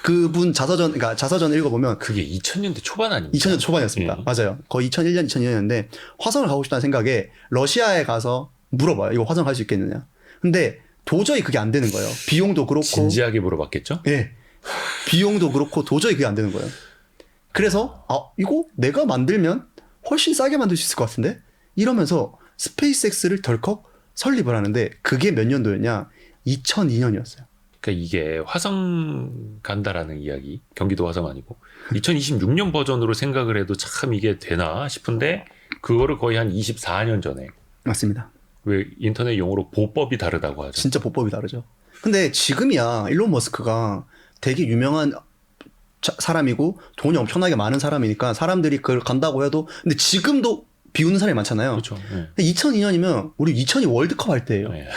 그분 자서전 읽어보면 그게 2000년대 초반 아닙니까? 2000년 초반이었습니다. 예. 맞아요. 거의 2001년, 2002년이었는데 화성을 가고 싶다는 생각에 러시아에 가서 물어봐요. 이거 화성 갈 수 있겠느냐. 근데 도저히 그게 안 되는 거예요. 비용도 그렇고. 진지하게 물어봤겠죠? 예. 비용도 그렇고 도저히 그게 안 되는 거예요. 그래서 이거 내가 만들면 훨씬 싸게 만들 수 있을 것 같은데? 이러면서 스페이스X를 덜컥 설립을 하는데 그게 몇 년도였냐? 2002년이었어요. 그러니까 이게 화성 간다라는 이야기, 경기도 화성 아니고 2026년 버전으로 생각을 해도 참 이게 되나 싶은데 그거를 거의 한 24년 전에 맞습니다. 왜 인터넷 용어로 보법이 다르다고 하죠. 진짜 보법이 다르죠. 근데 지금이야 일론 머스크가 되게 유명한 사람이고 돈이 엄청나게 많은 사람이니까 사람들이 그걸 간다고 해도 근데 지금도 비웃는 사람이 많잖아요. 그렇죠. 네. 2002년이면 우리 2002 월드컵 할 때예요. 네.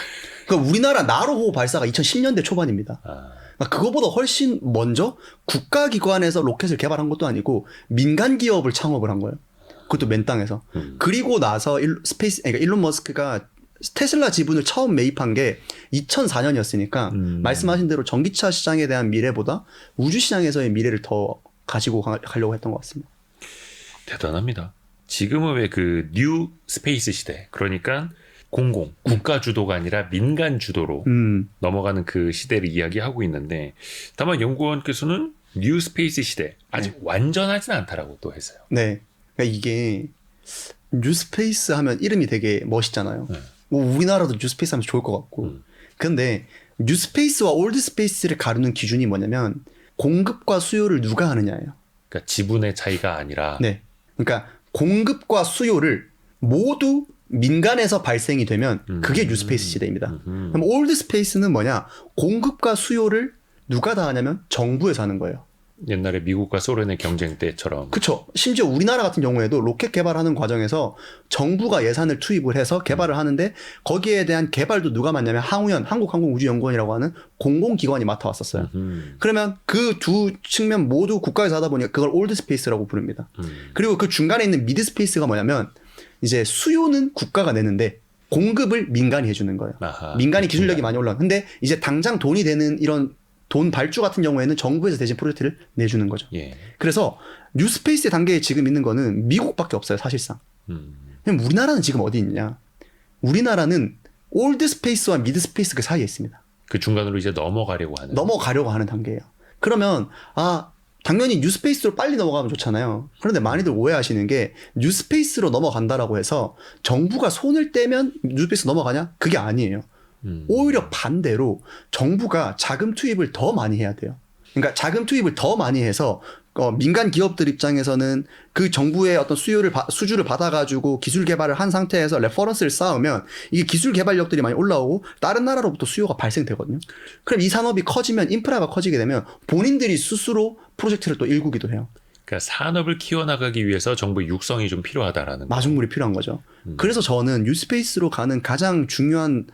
그러니까 우리나라 나로호 발사가 2010년대 초반입니다. 그러니까 그거보다 훨씬 먼저 국가기관에서 로켓을 개발한 것도 아니고 민간 기업을 창업을 한 거예요. 그것도 맨 땅에서. 그리고 나서 그러니까 일론 머스크가 테슬라 지분을 처음 매입한 게 2004년이었으니까 말씀하신 대로 전기차 시장에 대한 미래보다 우주 시장에서의 미래를 더 가지고 가려고 했던 것 같습니다. 대단합니다. 지금은 왜 그 뉴 스페이스 시대, 그러니까 국가 주도가 아니라 민간 주도로 넘어가는 그 시대를 이야기하고 있는데 다만 연구원께서는 뉴 스페이스 시대 아직 완전하진 않다라고 또 했어요. 네, 그러니까 이게 뉴 스페이스 하면 이름이 되게 멋있잖아요. 네. 뭐 우리나라도 뉴 스페이스 하면 좋을 것 같고. 근데 뉴 스페이스와 올드 스페이스를 가르는 기준이 뭐냐면 공급과 수요를 누가 하느냐예요. 그러니까 지분의 차이가 아니라 네, 그러니까 공급과 수요를 모두 민간에서 발생이 되면 그게 뉴 스페이스 시대입니다. 그럼 올드 스페이스는 뭐냐? 공급과 수요를 누가 다 하냐면 정부에서 하는 거예요. 옛날에 미국과 소련의 경쟁 때처럼. 그렇죠. 심지어 우리나라 같은 경우에도 로켓 개발하는 과정에서 정부가 예산을 투입을 해서 개발을 하는데 거기에 대한 개발도 누가 맡냐면 항우연, 한국항공우주연구원이라고 하는 공공기관이 맡아왔었어요. 그러면 그 두 측면 모두 국가에서 하다 보니까 그걸 올드 스페이스라고 부릅니다. 그리고 그 중간에 있는 미드 스페이스가 뭐냐면 이제 수요는 국가가 내는데 공급을 민간이 해주는 거예요. 아하, 민간이 기술력이 많이 올라가. 근데 이제 당장 돈이 되는 이런 돈 발주 같은 경우에는 정부에서 대신 프로젝트를 내주는 거죠. 예. 그래서 뉴스페이스 단계에 지금 있는 거는 미국밖에 없어요, 사실상. 그럼 우리나라는 지금 어디 있냐? 우리나라는 올드 스페이스와 미드 스페이스 그 사이에 있습니다. 그 중간으로 이제 넘어가려고 하는 단계예요. 그러면 당연히 뉴스페이스로 빨리 넘어가면 좋잖아요. 그런데 많이들 오해하시는 게 뉴스페이스로 넘어간다라고 해서 정부가 손을 떼면 뉴스페이스 넘어가냐? 그게 아니에요. 오히려 반대로 정부가 자금 투입을 더 많이 해야 돼요. 그러니까 자금 투입을 더 많이 해서 민간 기업들 입장에서는 그 정부의 어떤 수주를 받아가지고 기술 개발을 한 상태에서 레퍼런스를 쌓으면 이게 기술 개발력들이 많이 올라오고 다른 나라로부터 수요가 발생되거든요. 그럼 이 산업이 커지면 인프라가 커지게 되면 본인들이 스스로 프로젝트를 또 일구기도 해요. 그러니까 산업을 키워나가기 위해서 정부의 육성이 좀 필요하다라는 마중물이 필요한 거죠. 그래서 저는 뉴스페이스로 가는 가장 중요한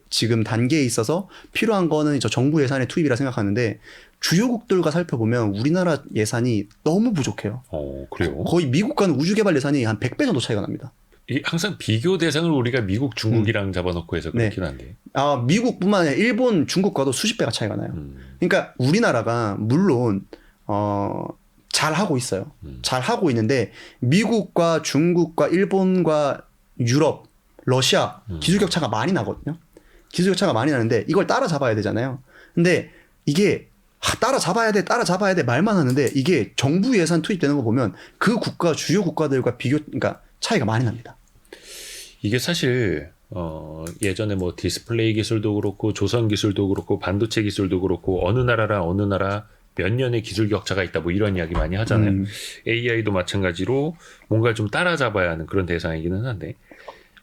지금 단계에 있어서 필요한 거는 저 정부 예산의 투입이라 생각하는데 주요국들과 살펴보면 우리나라 예산이 너무 부족해요. 그래요? 거의 미국과는 우주개발 예산이 한 100배 정도 차이가 납니다. 이게 항상 비교 대상을 우리가 미국, 중국이랑 잡아놓고 해서 그렇긴 한데. 미국뿐만 아니라 일본, 중국과도 수십 배가 차이가 나요. 그러니까 우리나라가 물론 잘하고 있어요. 잘하고 있는데 미국과 중국과 일본과 유럽, 러시아 기술 격차가 많이 나거든요. 기술 격차가 많이 나는데 이걸 따라잡아야 되잖아요. 근데 이게 따라잡아야 돼 말만 하는데 이게 정부 예산 투입되는 거 보면 그 주요 국가들과 그러니까 차이가 많이 납니다. 이게 사실 예전에 뭐 디스플레이 기술도 그렇고 조선 기술도 그렇고 반도체 기술도 그렇고 어느 나라랑 어느 나라 몇 년의 기술 격차가 있다 뭐 이런 이야기 많이 하잖아요. AI도 마찬가지로 뭔가 좀 따라잡아야 하는 그런 대상이기는 한데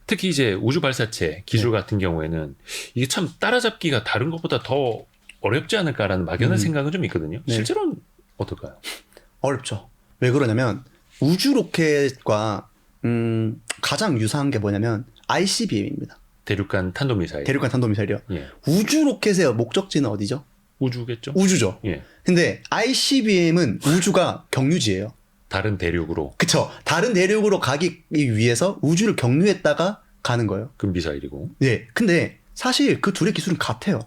특히 이제 우주 발사체 기술 같은 경우에는 이게 참 따라잡기가 다른 것보다 더 어렵지 않을까라는 막연한 생각은 좀 있거든요. 네. 실제로는 어떨까요? 어렵죠. 왜 그러냐면 우주 로켓과 가장 유사한 게 뭐냐면 ICBM입니다. 대륙간 탄도미사일이요. 예. 우주 로켓의 목적지는 어디죠? 우주겠죠. 우주죠. 예. 근데 ICBM은 우주가 경유지예요. 다른 대륙으로. 그쵸. 다른 대륙으로 가기 위해서 우주를 경유했다가 가는 거예요. 금미사일이고. 네. 근데 사실 그 둘의 기술은 같아요.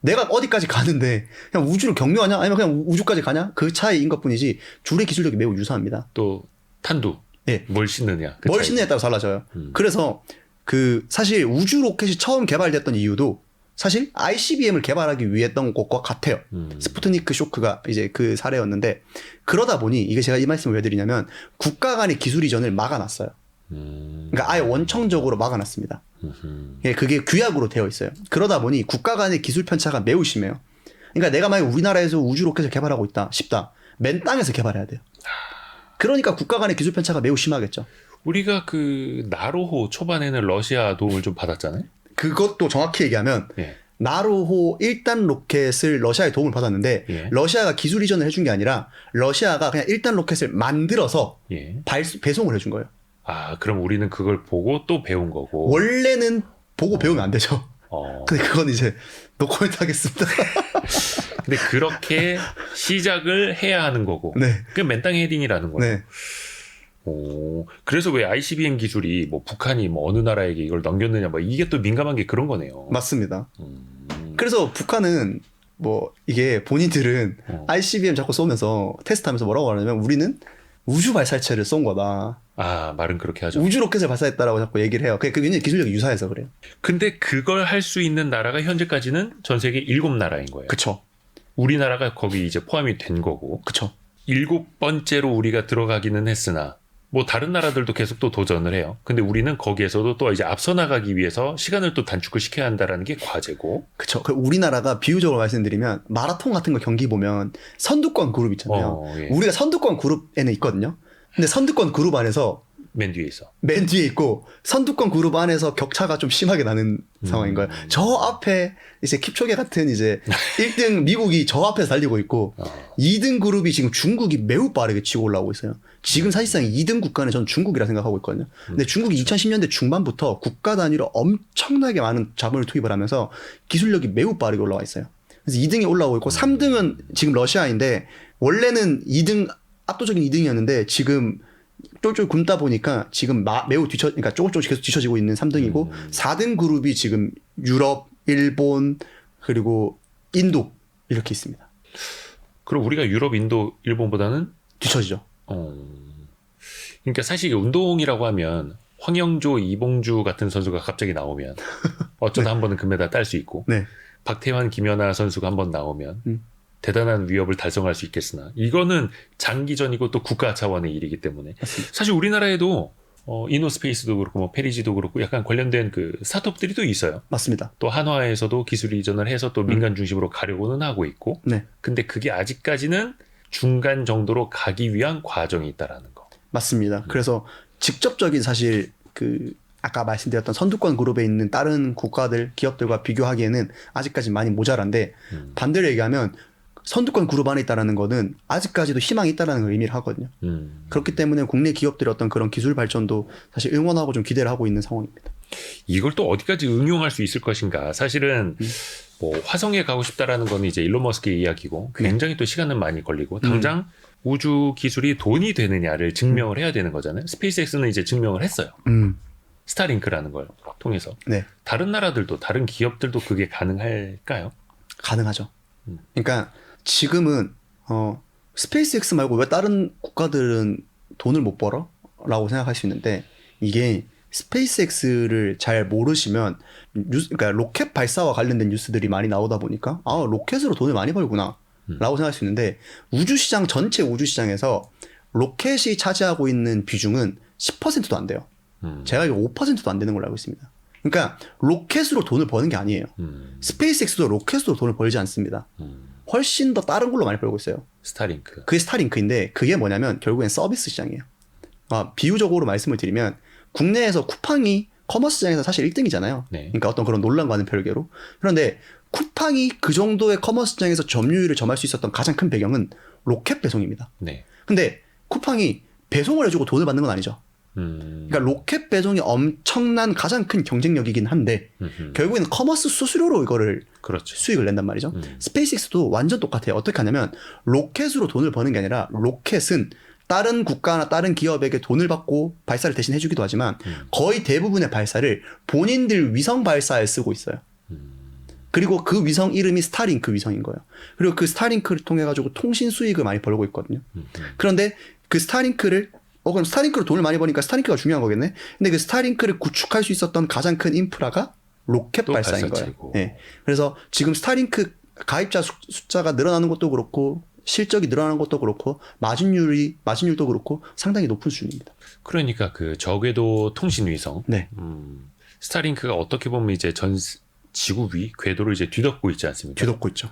내가 어디까지 가는데 그냥 우주를 경유하냐 아니면 그냥 우주까지 가냐 그 차이인 것뿐이지 둘의 기술력이 매우 유사합니다. 또 탄두. 예. 뭘 싣느냐. 그 뭘 차이. 싣느냐에 따라 달라져요. 그래서 그 사실 우주 로켓이 처음 개발됐던 이유도 사실 ICBM을 개발하기 위해 했던 것과 같아요. 스푸트니크 쇼크가 이제 그 사례였는데 그러다 보니 이게 제가 이 말씀을 왜 드리냐면 국가 간의 기술 이전을 막아놨어요. 그러니까 아예 원청적으로 막아놨습니다. 예, 그게 규약으로 되어 있어요. 그러다 보니 국가 간의 기술 편차가 매우 심해요. 그러니까 내가 만약 우리나라에서 우주 로켓을 개발하고 싶다. 맨 땅에서 개발해야 돼요. 그러니까 국가 간의 기술 편차가 매우 심하겠죠. 우리가 그 나로호 초반에는 러시아 도움을 좀 받았잖아요. 그것도 정확히 얘기하면 예. 나로호 1단 로켓을 러시아의 도움을 받았는데 예. 러시아가 기술 이전을 해준 게 아니라 러시아가 그냥 1단 로켓을 만들어서 예. 배송을 해준 거예요. 아, 그럼 우리는 그걸 보고 또 배운 거고. 원래는 보고 배우면 안 되죠. 근데 그건 이제 노코멘트 하겠습니다. 근데 그렇게 시작을 해야 하는 거고. 네. 그게 맨땅 헤딩이라는 거예요. 네. 오, 그래서 왜 ICBM 기술이 뭐 북한이 뭐 어느 나라에게 이걸 넘겼느냐, 뭐 이게 또 민감한 게 그런 거네요. 맞습니다. 그래서 북한은 뭐 이게 본인들은 ICBM 자꾸 쏘면서 테스트하면서 뭐라고 하냐면 우리는 우주 발사체를 쏜 거다. 아, 말은 그렇게 하죠. 우주 로켓을 발사했다라고 자꾸 얘기를 해요. 그게 굉장히 기술력이 유사해서 그래요. 근데 그걸 할 수 있는 나라가 현재까지는 전 세계 7나라인 거예요. 그쵸. 우리나라가 거기 이제 포함이 된 거고. 그쵸. 7번째로 우리가 들어가기는 했으나 뭐 다른 나라들도 계속 또 도전을 해요. 근데 우리는 거기에서도 또 이제 앞서 나가기 위해서 시간을 또 단축을 시켜야 한다라는 게 과제고. 그쵸. 그 우리나라가 비유적으로 말씀드리면 마라톤 같은 거 경기 보면 선두권 그룹 있잖아요. 예. 우리가 선두권 그룹에는 있거든요. 근데 선두권 그룹 안에서 맨 뒤에 있어. 맨 뒤에 있고 선두권 그룹 안에서 격차가 좀 심하게 나는 상황인 거예요. 저 앞에 이제 킵초게 같은 이제 1등 미국이 저 앞에서 달리고 있고 2등 그룹이 지금 중국이 매우 빠르게 치고 올라오고 있어요. 지금 사실상 2등 국가는 저는 중국이라 생각하고 있거든요. 근데 중국이 2010년대 중반부터 국가 단위로 엄청나게 많은 자본을 투입을 하면서 기술력이 매우 빠르게 올라와 있어요. 그래서 2등이 올라오고 있고 3등은 지금 러시아인데 원래는 2등 압도적인 2등이었는데 지금 쫄쫄 굶다 보니까 지금 매우 그러니까 조금씩 계속 뒤처지고 있는 3등이고 4등 그룹이 지금 유럽, 일본 그리고 인도 이렇게 있습니다. 그럼 우리가 유럽, 인도, 일본보다는 뒤처지죠. 그러니까 사실 운동이라고 하면 황영조, 이봉주 같은 선수가 갑자기 나오면 어쩌다 한 번은 금메달 딸 수 있고 네. 박태환, 김연아 선수가 한 번 나오면 대단한 위협을 달성할 수 있겠으나 이거는 장기전이고 또 국가 차원의 일이기 때문에 맞습니다. 사실 우리나라에도 이노스페이스도 그렇고 뭐 페리지도 그렇고 약간 관련된 그 스타트업들이 또 있어요. 맞습니다. 또 한화에서도 기술 이전을 해서 또 민간 중심으로 가려고는 하고 있고 네. 근데 그게 아직까지는 중간 정도로 가기 위한 과정이 있다라는 거. 맞습니다. 그래서 직접적인 사실 그 아까 말씀드렸던 선두권 그룹에 있는 다른 국가들, 기업들과 비교하기에는 아직까지 많이 모자란데 반대로 얘기하면 선두권 그룹 안에 있다라는 거는 아직까지도 희망이 있다라는 걸 의미를 하거든요. 그렇기 때문에 국내 기업들의 어떤 그런 기술 발전도 사실 응원하고 좀 기대를 하고 있는 상황입니다. 이걸 또 어디까지 응용할 수 있을 것인가. 사실은 뭐 화성에 가고 싶다라는 건 이제 일론 머스크의 이야기고 굉장히 또 시간은 많이 걸리고 당장 우주 기술이 돈이 되느냐를 증명을 해야 되는 거잖아요. 스페이스X는 이제 증명을 했어요. 스타링크라는 걸 통해서. 네. 다른 나라들도 다른 기업들도 그게 가능할까요? 가능하죠. 그러니까 지금은 스페이스X 말고 왜 다른 국가들은 돈을 못 벌어? 라고 생각할 수 있는데 이게 스페이스X를 잘 모르시면 그러니까 로켓 발사와 관련된 뉴스들이 많이 나오다 보니까 아 로켓으로 돈을 많이 벌구나 라고 생각할 수 있는데 우주시장 전체 우주시장에서 로켓이 차지하고 있는 비중은 10%도 안 돼요. 제가 이거 5%도 안 되는 걸로 알고 있습니다. 그러니까 로켓으로 돈을 버는 게 아니에요. 스페이스X도 로켓으로 돈을 벌지 않습니다. 훨씬 더 다른 걸로 많이 벌고 있어요. 스타링크. 그게 스타링크인데 그게 뭐냐면 결국엔 서비스 시장이에요. 비유적으로 말씀을 드리면 국내에서 쿠팡이 커머스 시장에서 사실 1등이잖아요. 네. 그러니까 어떤 그런 논란과는 별개로. 그런데 쿠팡이 그 정도의 커머스 시장에서 점유율을 점할 수 있었던 가장 큰 배경은 로켓 배송입니다. 네. 근데 쿠팡이 배송을 해주고 돈을 받는 건 아니죠. 그러니까 로켓 배송이 엄청난 가장 큰 경쟁력이긴 한데 결국에는 커머스 수수료로 이거를 그렇죠. 수익을 낸단 말이죠. 스페이스X도 완전 똑같아요. 어떻게 하냐면 로켓으로 돈을 버는 게 아니라 로켓은 다른 국가나 다른 기업에게 돈을 받고 발사를 대신 해주기도 하지만 거의 대부분의 발사를 본인들 위성 발사에 쓰고 있어요. 그리고 그 위성 이름이 스타링크 위성인 거예요. 그리고 그 스타링크를 통해 가지고 통신 수익을 많이 벌고 있거든요. 그런데 그 스타링크를 그럼 스타링크로 돈을 많이 버니까 스타링크가 중요한 거겠네. 근데 그 스타링크를 구축할 수 있었던 가장 큰 인프라가 로켓 또 발사인 발사체고. 거예요. 네. 그래서 지금 스타링크 가입자 숫자가 늘어나는 것도 그렇고 실적이 늘어나는 것도 그렇고 마진율도 그렇고 상당히 높은 수준입니다. 그러니까 그 저궤도 통신 위성. 네. 스타링크가 어떻게 보면 이제 전 지구 위 궤도를 이제 뒤덮고 있지 않습니까? 뒤덮고 있죠.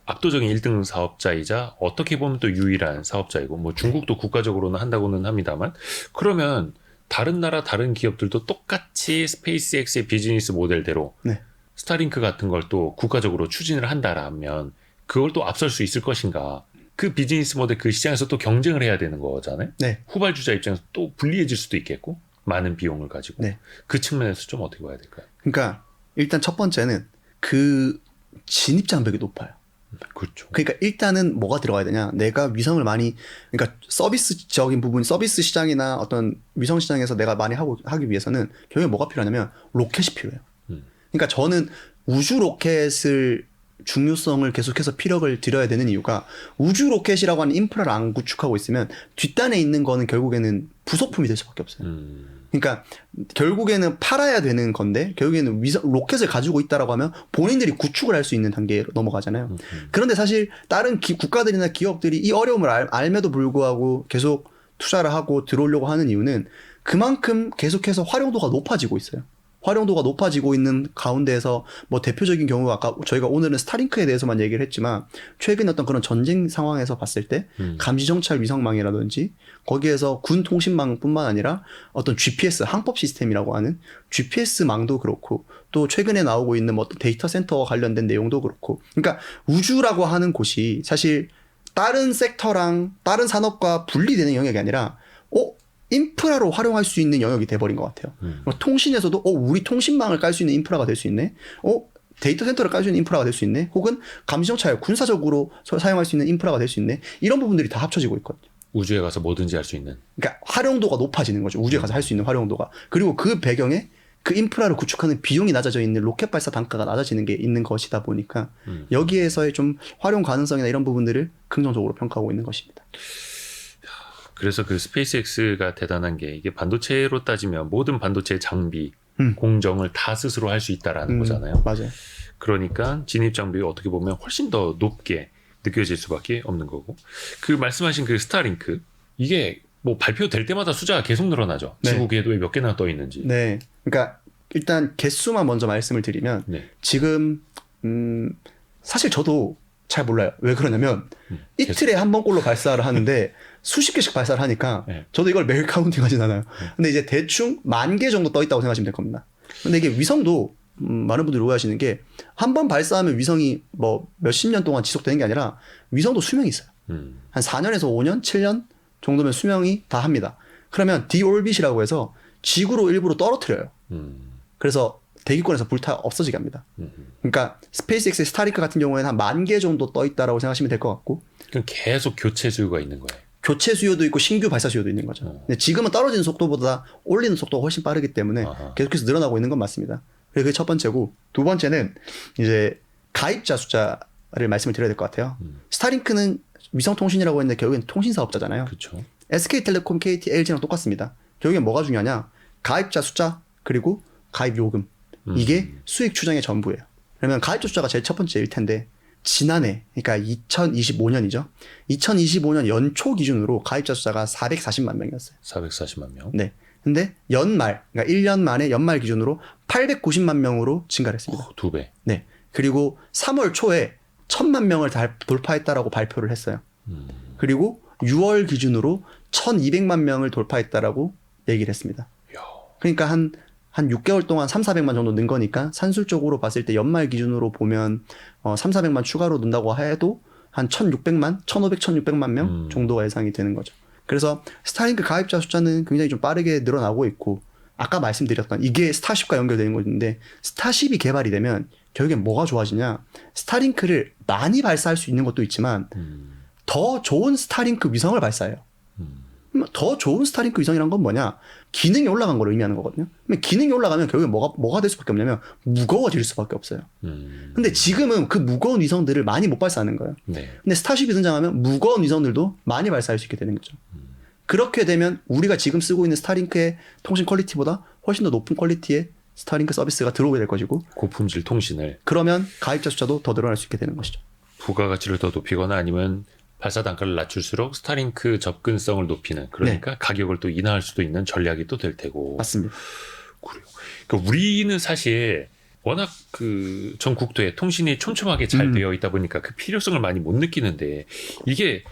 압도적인 1등 사업자이자 어떻게 보면 또 유일한 사업자이고 뭐 중국도 국가적으로는 한다고는 합니다만 그러면 다른 나라 다른 기업들도 똑같이 스페이스X의 비즈니스 모델대로 네. 스타링크 같은 걸 또 국가적으로 추진을 한다라면 그걸 또 앞설 수 있을 것인가? 그 비즈니스 모델 그 시장에서 또 경쟁을 해야 되는 거잖아요. 네. 후발주자 입장에서 또 불리해질 수도 있겠고 많은 비용을 가지고 네. 그 측면에서 좀 어떻게 봐야 될까요? 그러니까 일단 첫 번째는 그 진입 장벽이 높아요. 그렇죠. 그러니까 일단은 뭐가 들어가야 되냐? 내가 위성을 많이 그러니까 서비스적인 부분, 서비스 시장이나 어떤 위성 시장에서 내가 많이 하기 위해서는 결국에 뭐가 필요하냐면 로켓이 필요해요. 그러니까 저는 우주 로켓을 중요성을 계속해서 피력을 들여야 되는 이유가 우주 로켓이라고 하는 인프라를 안 구축하고 있으면 뒷단에 있는 거는 결국에는 부속품이 될 수밖에 없어요. 그러니까 결국에는 팔아야 되는 건데 결국에는 로켓을 가지고 있다라고 하면 본인들이 구축을 할 수 있는 단계로 넘어가잖아요. 그런데 사실 다른 국가들이나 기업들이 이 어려움을 알매도 불구하고 계속 투자를 하고 들어오려고 하는 이유는 그만큼 계속해서 활용도가 높아지고 있어요. 활용도가 높아지고 있는 가운데에서 뭐 대표적인 경우가 아까 저희가 오늘은 스타링크에 대해서만 얘기를 했지만 최근에 어떤 그런 전쟁 상황에서 봤을 때 감시정찰 위성망이라든지 거기에서 군 통신망뿐만 아니라 어떤 GPS 항법 시스템이라고 하는 GPS망도 그렇고 또 최근에 나오고 있는 뭐 어떤 데이터 센터와 관련된 내용도 그렇고 그러니까 우주라고 하는 곳이 사실 다른 섹터랑 다른 산업과 분리되는 영역이 아니라 인프라로 활용할 수 있는 영역이 돼버린 것 같아요. 통신에서도 우리 통신망을 깔 수 있는 인프라가 될 수 있네. 데이터 센터를 깔 수 있는 인프라가 될 수 있네. 혹은 감시정찰 군사적으로 사용할 수 있는 인프라가 될 수 있네. 이런 부분들이 다 합쳐지고 있거든요. 우주에 가서 뭐든지 할 수 있는. 그러니까 활용도가 높아지는 거죠. 우주에 가서 할 수 있는 활용도가. 그리고 그 배경에 그 인프라를 구축하는 비용이 낮아져 있는 로켓 발사 단가가 낮아지는 게 있는 것이다 보니까 여기에서의 좀 활용 가능성이나 이런 부분들을 긍정적으로 평가하고 있는 것입니다. 그래서 그 스페이스X가 대단한 게 이게 반도체로 따지면 모든 반도체 장비, 공정을 다 스스로 할 수 있다라는 거잖아요. 맞아요. 그러니까 진입 장벽이 어떻게 보면 훨씬 더 높게 느껴질 수밖에 없는 거고. 그 말씀하신 그 스타링크 이게 뭐 발표될 때마다 숫자가 계속 늘어나죠. 네. 지구 궤도에 몇 개나 떠 있는지. 네. 그러니까 일단 개수만 먼저 말씀을 드리면 네. 지금 사실 저도 잘 몰라요. 왜 그러냐면 이틀에 한 번꼴로 발사를 하는데 수십 개씩 발사를 하니까 네. 저도 이걸 매일 카운팅하진 않아요. 근데 이제 대충 10,000개 정도 떠 있다고 생각하시면 될 겁니다. 근데 이게 위성도 많은 분들이 오해하시는 게 한 번 발사하면 위성이 뭐 몇십 년 동안 지속되는 게 아니라 위성도 수명이 있어요. 한 4년에서 5년, 7년 정도면 수명이 다 합니다. 그러면 디올빗이라고 해서 지구로 일부러 떨어뜨려요. 그래서 대기권에서 불타 없어지게 합니다. 그러니까 스페이스X의 스타링크 같은 경우에는 한 10,000개 정도 떠 있다라고 생각하시면 될 것 같고 그럼 계속 교체 수요가 있는 거예요. 교체 수요도 있고 신규 발사 수요도 있는 거죠. 근데 지금은 떨어지는 속도보다 올리는 속도가 훨씬 빠르기 때문에 계속해서 늘어나고 있는 건 맞습니다. 그게 첫 번째고 두 번째는 이제 가입자 숫자를 말씀을 드려야 될 것 같아요. 스타링크는 위성통신이라고 했는데 결국엔 통신사업자잖아요. 그렇죠. SK텔레콤, KT, LG랑 똑같습니다. 결국엔 뭐가 중요하냐? 가입자 숫자 그리고 가입 요금. 이게 수익 추정의 전부예요. 그러면 가입자 숫자가 제일 첫 번째일 텐데 지난해 그러니까 2025년이죠. 2025년 연초 기준으로 가입자 숫자가 440만 명이었어요. 440만 명. 네. 근데 연말 그러니까 1년 만에 연말 기준으로 890만 명으로 증가를 했습니다. 2배. 네. 그리고 3월 초에 1,000만 명을 돌파했다라고 발표를 했어요. 그리고 6월 기준으로 1,200만 명을 돌파했다라고 얘기를 했습니다. 그러니까 한 6개월 동안 3,400만 정도 는 거니까 산술적으로 봤을 때 연말 기준으로 보면 3,400만 추가로 는다고 해도 한 1,600만, 1,500, 1,600만 명 정도가 예상이 되는 거죠. 그래서 스타링크 가입자 숫자는 굉장히 좀 빠르게 늘어나고 있고 아까 말씀드렸던 이게 스타쉽과 연결되는 건데 스타쉽이 개발이 되면 결국엔 뭐가 좋아지냐 스타링크를 많이 발사할 수 있는 것도 있지만 더 좋은 스타링크 위성을 발사해요. 더 좋은 스타링크 위성이란 건 뭐냐? 기능이 올라간 걸 의미하는 거거든요. 그러면 기능이 올라가면 결국에 뭐가 될 수밖에 없냐면 무거워질 수밖에 없어요. 근데 지금은 그 무거운 위성들을 많이 못 발사하는 거예요. 네. 근데 스타쉽이 등장하면 무거운 위성들도 많이 발사할 수 있게 되는 거죠. 그렇게 되면 우리가 지금 쓰고 있는 스타링크의 통신 퀄리티보다 훨씬 더 높은 퀄리티의 스타링크 서비스가 들어오게 될 것이고, 고품질 통신을 그러면 가입자 숫자도 더 늘어날 수 있게 되는 것이죠. 부가가치를 더 높이거나 아니면 발사 단가를 낮출수록 스타링크 접근성을 높이는, 그러니까 가격을 또 인하할 수도 있는 전략이 또 될 테고. 맞습니다. 그래요. 그러니까 우리는 사실 워낙 전 국토에 통신이 촘촘하게 잘 되어 있다 보니까 그 필요성을 많이 못 느끼는데, 이게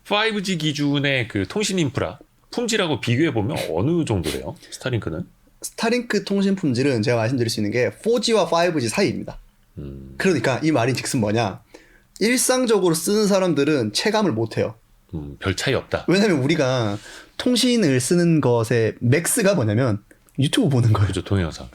5G 기준의 그 통신 인프라 품질하고 비교해 보면 어느 정도래요? 스타링크는? 스타링크 통신 품질은 제가 말씀드릴 수 있는 게 4G와 5G 사이입니다. 그러니까 이 말인 즉슨 뭐냐? 일상적으로 쓰는 사람들은 체감을 못 해요. 별 차이 없다. 왜냐면 우리가 통신을 쓰는 것의 맥스가 뭐냐면 유튜브 보는 거예요. 그죠, 동영상.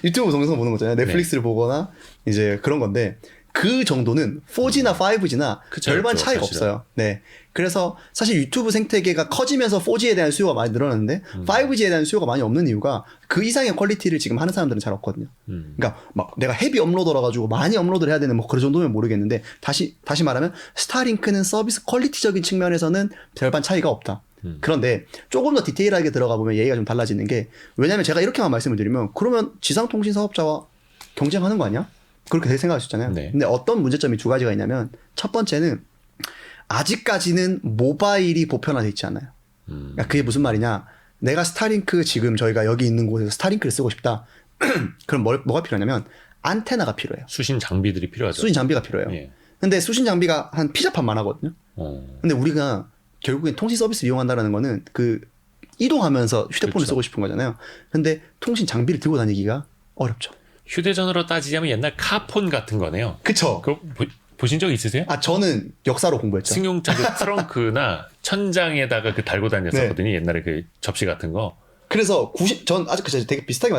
유튜브 동영상 보는 거잖아요. 넷플릭스를 보거나 이제 그런 건데, 그 정도는 4G나 5G나 별반 차이가 사실은. 없어요. 네. 그래서 사실 유튜브 생태계가 커지면서 4G에 대한 수요가 많이 늘어났는데 5G에 대한 수요가 많이 없는 이유가 그 이상의 퀄리티를 지금 하는 사람들은 잘 없거든요. 그러니까 막 내가 헤비 업로더라 가지고 많이 업로드를 해야 되는 뭐 그 정도면 모르겠는데, 다시 말하면 스타링크는 서비스 퀄리티적인 측면에서는 별반 차이가 없다. 그런데 조금 더 디테일하게 들어가 보면 얘기가 좀 달라지는 게, 왜냐면 제가 이렇게만 말씀을 드리면 그러면 지상통신 사업자와 경쟁하는 거 아니야? 그렇게 생각할 수 있잖아요. 네. 근데 어떤 문제점이 두 가지가 있냐면, 첫 번째는 아직까지는 모바일이 보편화되어 있지 않아요. 그러니까 그게 무슨 말이냐? 내가 스타링크, 지금 저희가 여기 있는 곳에서 스타링크를 쓰고 싶다. 그럼 뭐가 필요하냐면 안테나가 필요해요. 수신 장비들이 필요하죠. 수신 장비가 필요해요. 예. 근데 수신 장비가 한 피자판만 하거든요. 근데 우리가 결국엔 통신 서비스 이용한다는 거는 그 이동하면서 휴대폰을 그렇죠. 쓰고 싶은 거잖아요. 근데 통신 장비를 들고 다니기가 어렵죠. 휴대전화로 따지자면 옛날 카폰 같은 거네요. 그쵸? 그거 보신 적 있으세요? 아, 저는 역사로 공부했죠. 승용차 그 트렁크나 천장에다가 그 달고 다녔었거든요. 옛날에 그 접시 같은 거. 그래서 전 아직 되게 비슷하게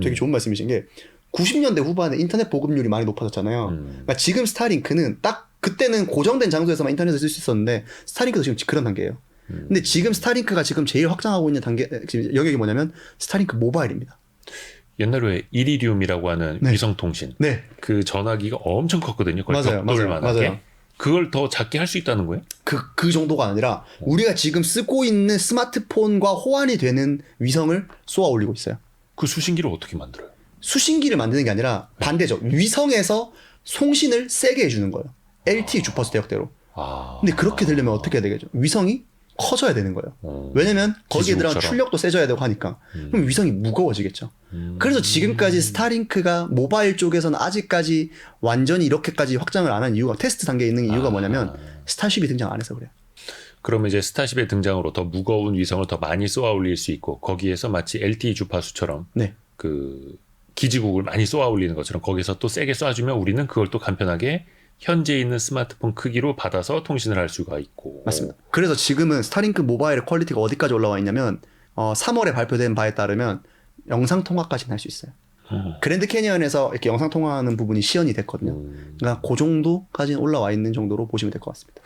되게 좋은 말씀이신 게, 90년대 후반에 인터넷 보급률이 많이 높아졌잖아요. 그러니까 지금 스타링크는 딱 그때는 고정된 장소에서만 인터넷을 쓸 수 있었는데, 스타링크도 지금 그런 단계예요. 근데 지금 스타링크가 지금 제일 확장하고 있는 지금 영역이 뭐냐면 스타링크 모바일입니다. 옛날에 이리듐이라고 하는 네. 위성통신. 네. 그 전화기가 엄청 컸거든요. 거의 맞아요. 벽돌만하게. 그걸 더 작게 할 수 있다는 거예요? 그 정도가 아니라 우리가 지금 쓰고 있는 스마트폰과 호환이 되는 위성을 쏘아 올리고 있어요. 그 수신기를 어떻게 만들어요? 수신기를 만드는 게 아니라 반대죠. 위성에서 송신을 세게 해주는 거예요. LTE 주파수 대역대로. 근데 그렇게 되려면 어떻게 해야 되겠죠? 위성이 커져야 되는 거예요. 왜냐면 거기에 들어간 기지국처럼. 출력도 세져야 되고 하니까. 그럼 위성이 무거워지겠죠. 그래서 지금까지 스타링크가 모바일 쪽에서는 아직까지 완전히 이렇게까지 확장을 안 한 이유가, 테스트 단계에 있는 이유가 뭐냐면 스타쉽이 등장 안 해서 그래요. 그러면 이제 스타쉽의 등장으로 더 무거운 위성을 더 많이 쏘아 올릴 수 있고, 거기에서 마치 LTE 주파수처럼 네. 그 기지국을 많이 쏘아 올리는 것처럼 거기서 또 세게 쏴주면 우리는 그걸 또 간편하게 현재 있는 스마트폰 크기로 받아서 통신을 할 수가 있고. 맞습니다. 그래서 지금은 스타링크 모바일의 퀄리티가 어디까지 올라와 있냐면 3월에 발표된 바에 따르면 영상 통화까지는 할 수 있어요. 그랜드 캐니언에서 이렇게 영상 통화하는 부분이 시연이 됐거든요. 그러니까 그 정도까지는 올라와 있는 정도로 보시면 될 것 같습니다.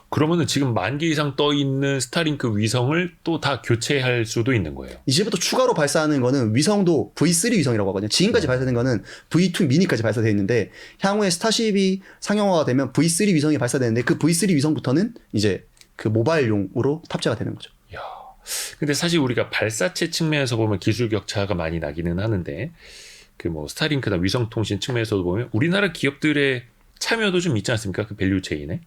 그러면은 지금 10,000개 이상 떠 있는 스타링크 위성을 또 다 교체할 수도 있는 거예요. 이제부터 추가로 발사하는 거는 위성도 V3 위성이라고 하거든요. 지금까지 발사된 거는 V2 미니까지 발사되어 있는데, 향후에 스타쉽이 상용화가 되면 V3 위성이 발사되는데, 그 V3 위성부터는 이제 그 모바일용으로 탑재가 되는 거죠. 야, 근데 사실 우리가 발사체 측면에서 보면 기술 격차가 많이 나기는 하는데, 그 뭐 스타링크나 위성통신 측면에서도 보면 우리나라 기업들의 참여도 좀 있지 않습니까? 그 밸류체인에.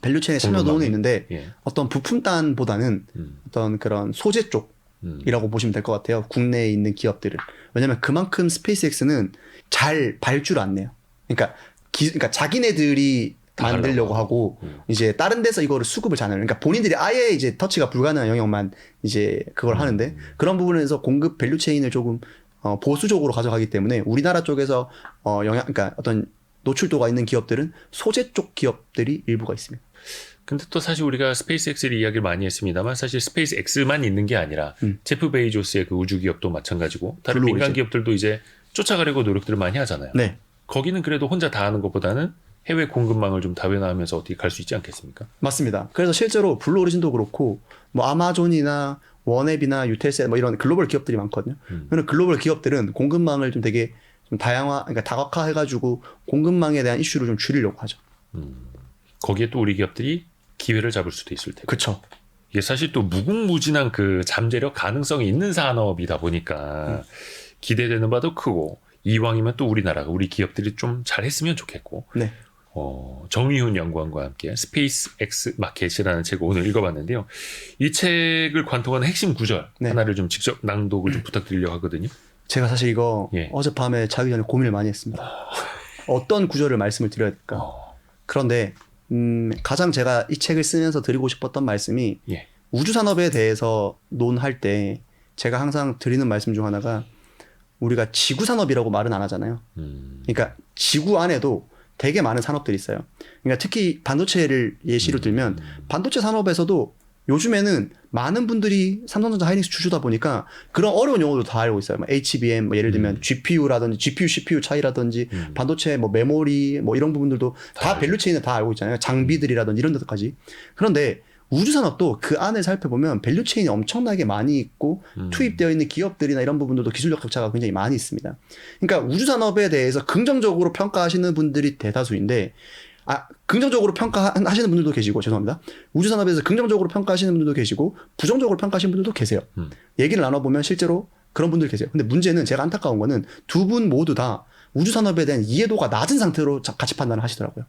밸류체인의 참여도는 있는데, 예. 어떤 부품단보다는 어떤 그런 소재 쪽이라고 보시면 될 것 같아요. 국내에 있는 기업들은. 왜냐면 그만큼 스페이스X는 잘 발주를 안 내요. 그러니까 자기네들이 만들려고 하고 이제 다른 데서 이거를 수급을 잘 안 해요. 그러니까 본인들이 아예 이제 터치가 불가능한 영역만 이제 그걸 하는데, 그런 부분에서 공급 밸류체인을 조금 보수적으로 가져가기 때문에 우리나라 쪽에서 그러니까 어떤 노출도가 있는 기업들은 소재 쪽 기업들이 일부가 있습니다. 근데 또 사실 우리가 스페이스X를 이야기를 많이 했습니다만, 사실 스페이스X만 있는 게 아니라 제프 베이조스의 그 우주 기업도 마찬가지고 다른 블루 민간 오리진. 기업들도 이제 쫓아가려고 노력들을 많이 하잖아요. 네. 거기는 그래도 혼자 다 하는 것보다는 해외 공급망을 좀 다변화하면서 어떻게 갈 수 있지 않겠습니까? 맞습니다. 그래서 실제로 블루오리진도 그렇고 뭐 아마존이나 원앱이나 유텔셀 뭐 이런 글로벌 기업들이 많거든요. 그러면 글로벌 기업들은 공급망을 좀 되게 좀 다양화, 그러니까 다각화해가지고 공급망에 대한 이슈를 좀 줄이려고 하죠. 거기에 또 우리 기업들이 기회를 잡을 수도 있을 테고. 그렇죠. 이게 사실 또 무궁무진한 그 잠재력 가능성이 있는 산업이다 보니까 기대되는 바도 크고 이왕이면 또 우리나라가 우리 기업들이 좀 잘했으면 좋겠고. 네. 정의훈 연구원과 함께 스페이스 X 마켓이라는 책을 오늘 읽어봤는데요. 이 책을 관통하는 핵심 구절 네. 하나를 좀 직접 낭독을 좀 부탁드리려고 하거든요. 제가 사실 이거 예. 어젯밤에 자기 전에 고민을 많이 했습니다. 어떤 구절을 말씀을 드려야 될까. 그런데 가장 제가 이 책을 쓰면서 드리고 싶었던 말씀이 예. 우주산업에 대해서 논할 때 제가 항상 드리는 말씀 중 하나가 우리가 지구산업이라고 말은 안 하잖아요. 그러니까 지구 안에도 되게 많은 산업들이 있어요. 그러니까 특히 반도체를 예시로 들면 반도체 산업에서도 요즘에는 많은 분들이 삼성전자 하이닉스 주주다 보니까 그런 어려운 용어도 다 알고 있어요. 뭐 HBM, 뭐 예를 들면 GPU라든지 GPU, CPU 차이라든지 반도체, 뭐 메모리, 뭐 이런 부분들도 다 밸류체인을 다 알고 있잖아요. 장비들이라든지 이런 데까지. 그런데 우주산업도 그 안을 살펴보면 밸류체인이 엄청나게 많이 있고 투입되어 있는 기업들이나 이런 부분들도 기술력 격차가 굉장히 많이 있습니다. 그러니까 우주산업에 대해서 긍정적으로 평가하시는 분들이 대다수인데 긍정적으로 평가하시는 분들도 계시고 죄송합니다. 우주산업에 대해서 긍정적으로 평가하시는 분들도 계시고 부정적으로 평가하시는 분들도 계세요. 얘기를 나눠보면 실제로 그런 분들이 계세요. 근데 문제는 제가 안타까운 거는 두 분 모두 다 우주산업에 대한 이해도가 낮은 상태로 가치 판단을 하시더라고요.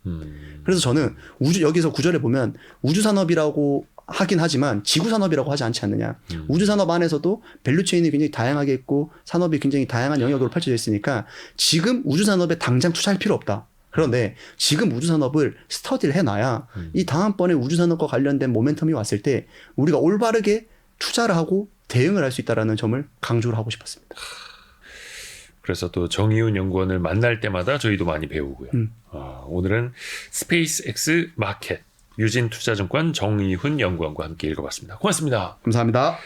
그래서 저는 여기서 구절에 보면 우주산업이라고 하긴 하지만 지구산업이라고 하지 않지 않느냐. 우주산업 안에서도 밸류체인이 굉장히 다양하게 있고 산업이 굉장히 다양한 영역으로 펼쳐져 있으니까 지금 우주산업에 당장 투자할 필요 없다. 그런데 지금 우주산업을 스터디를 해놔야 이 다음번에 우주산업과 관련된 모멘텀이 왔을 때 우리가 올바르게 투자를 하고 대응을 할 수 있다는 점을 강조를 하고 싶었습니다. 그래서 또 정의훈 연구원을 만날 때마다 저희도 많이 배우고요. 오늘은 스페이스 X 마켓 유진투자증권 정의훈 연구원과 함께 읽어봤습니다. 고맙습니다. 감사합니다.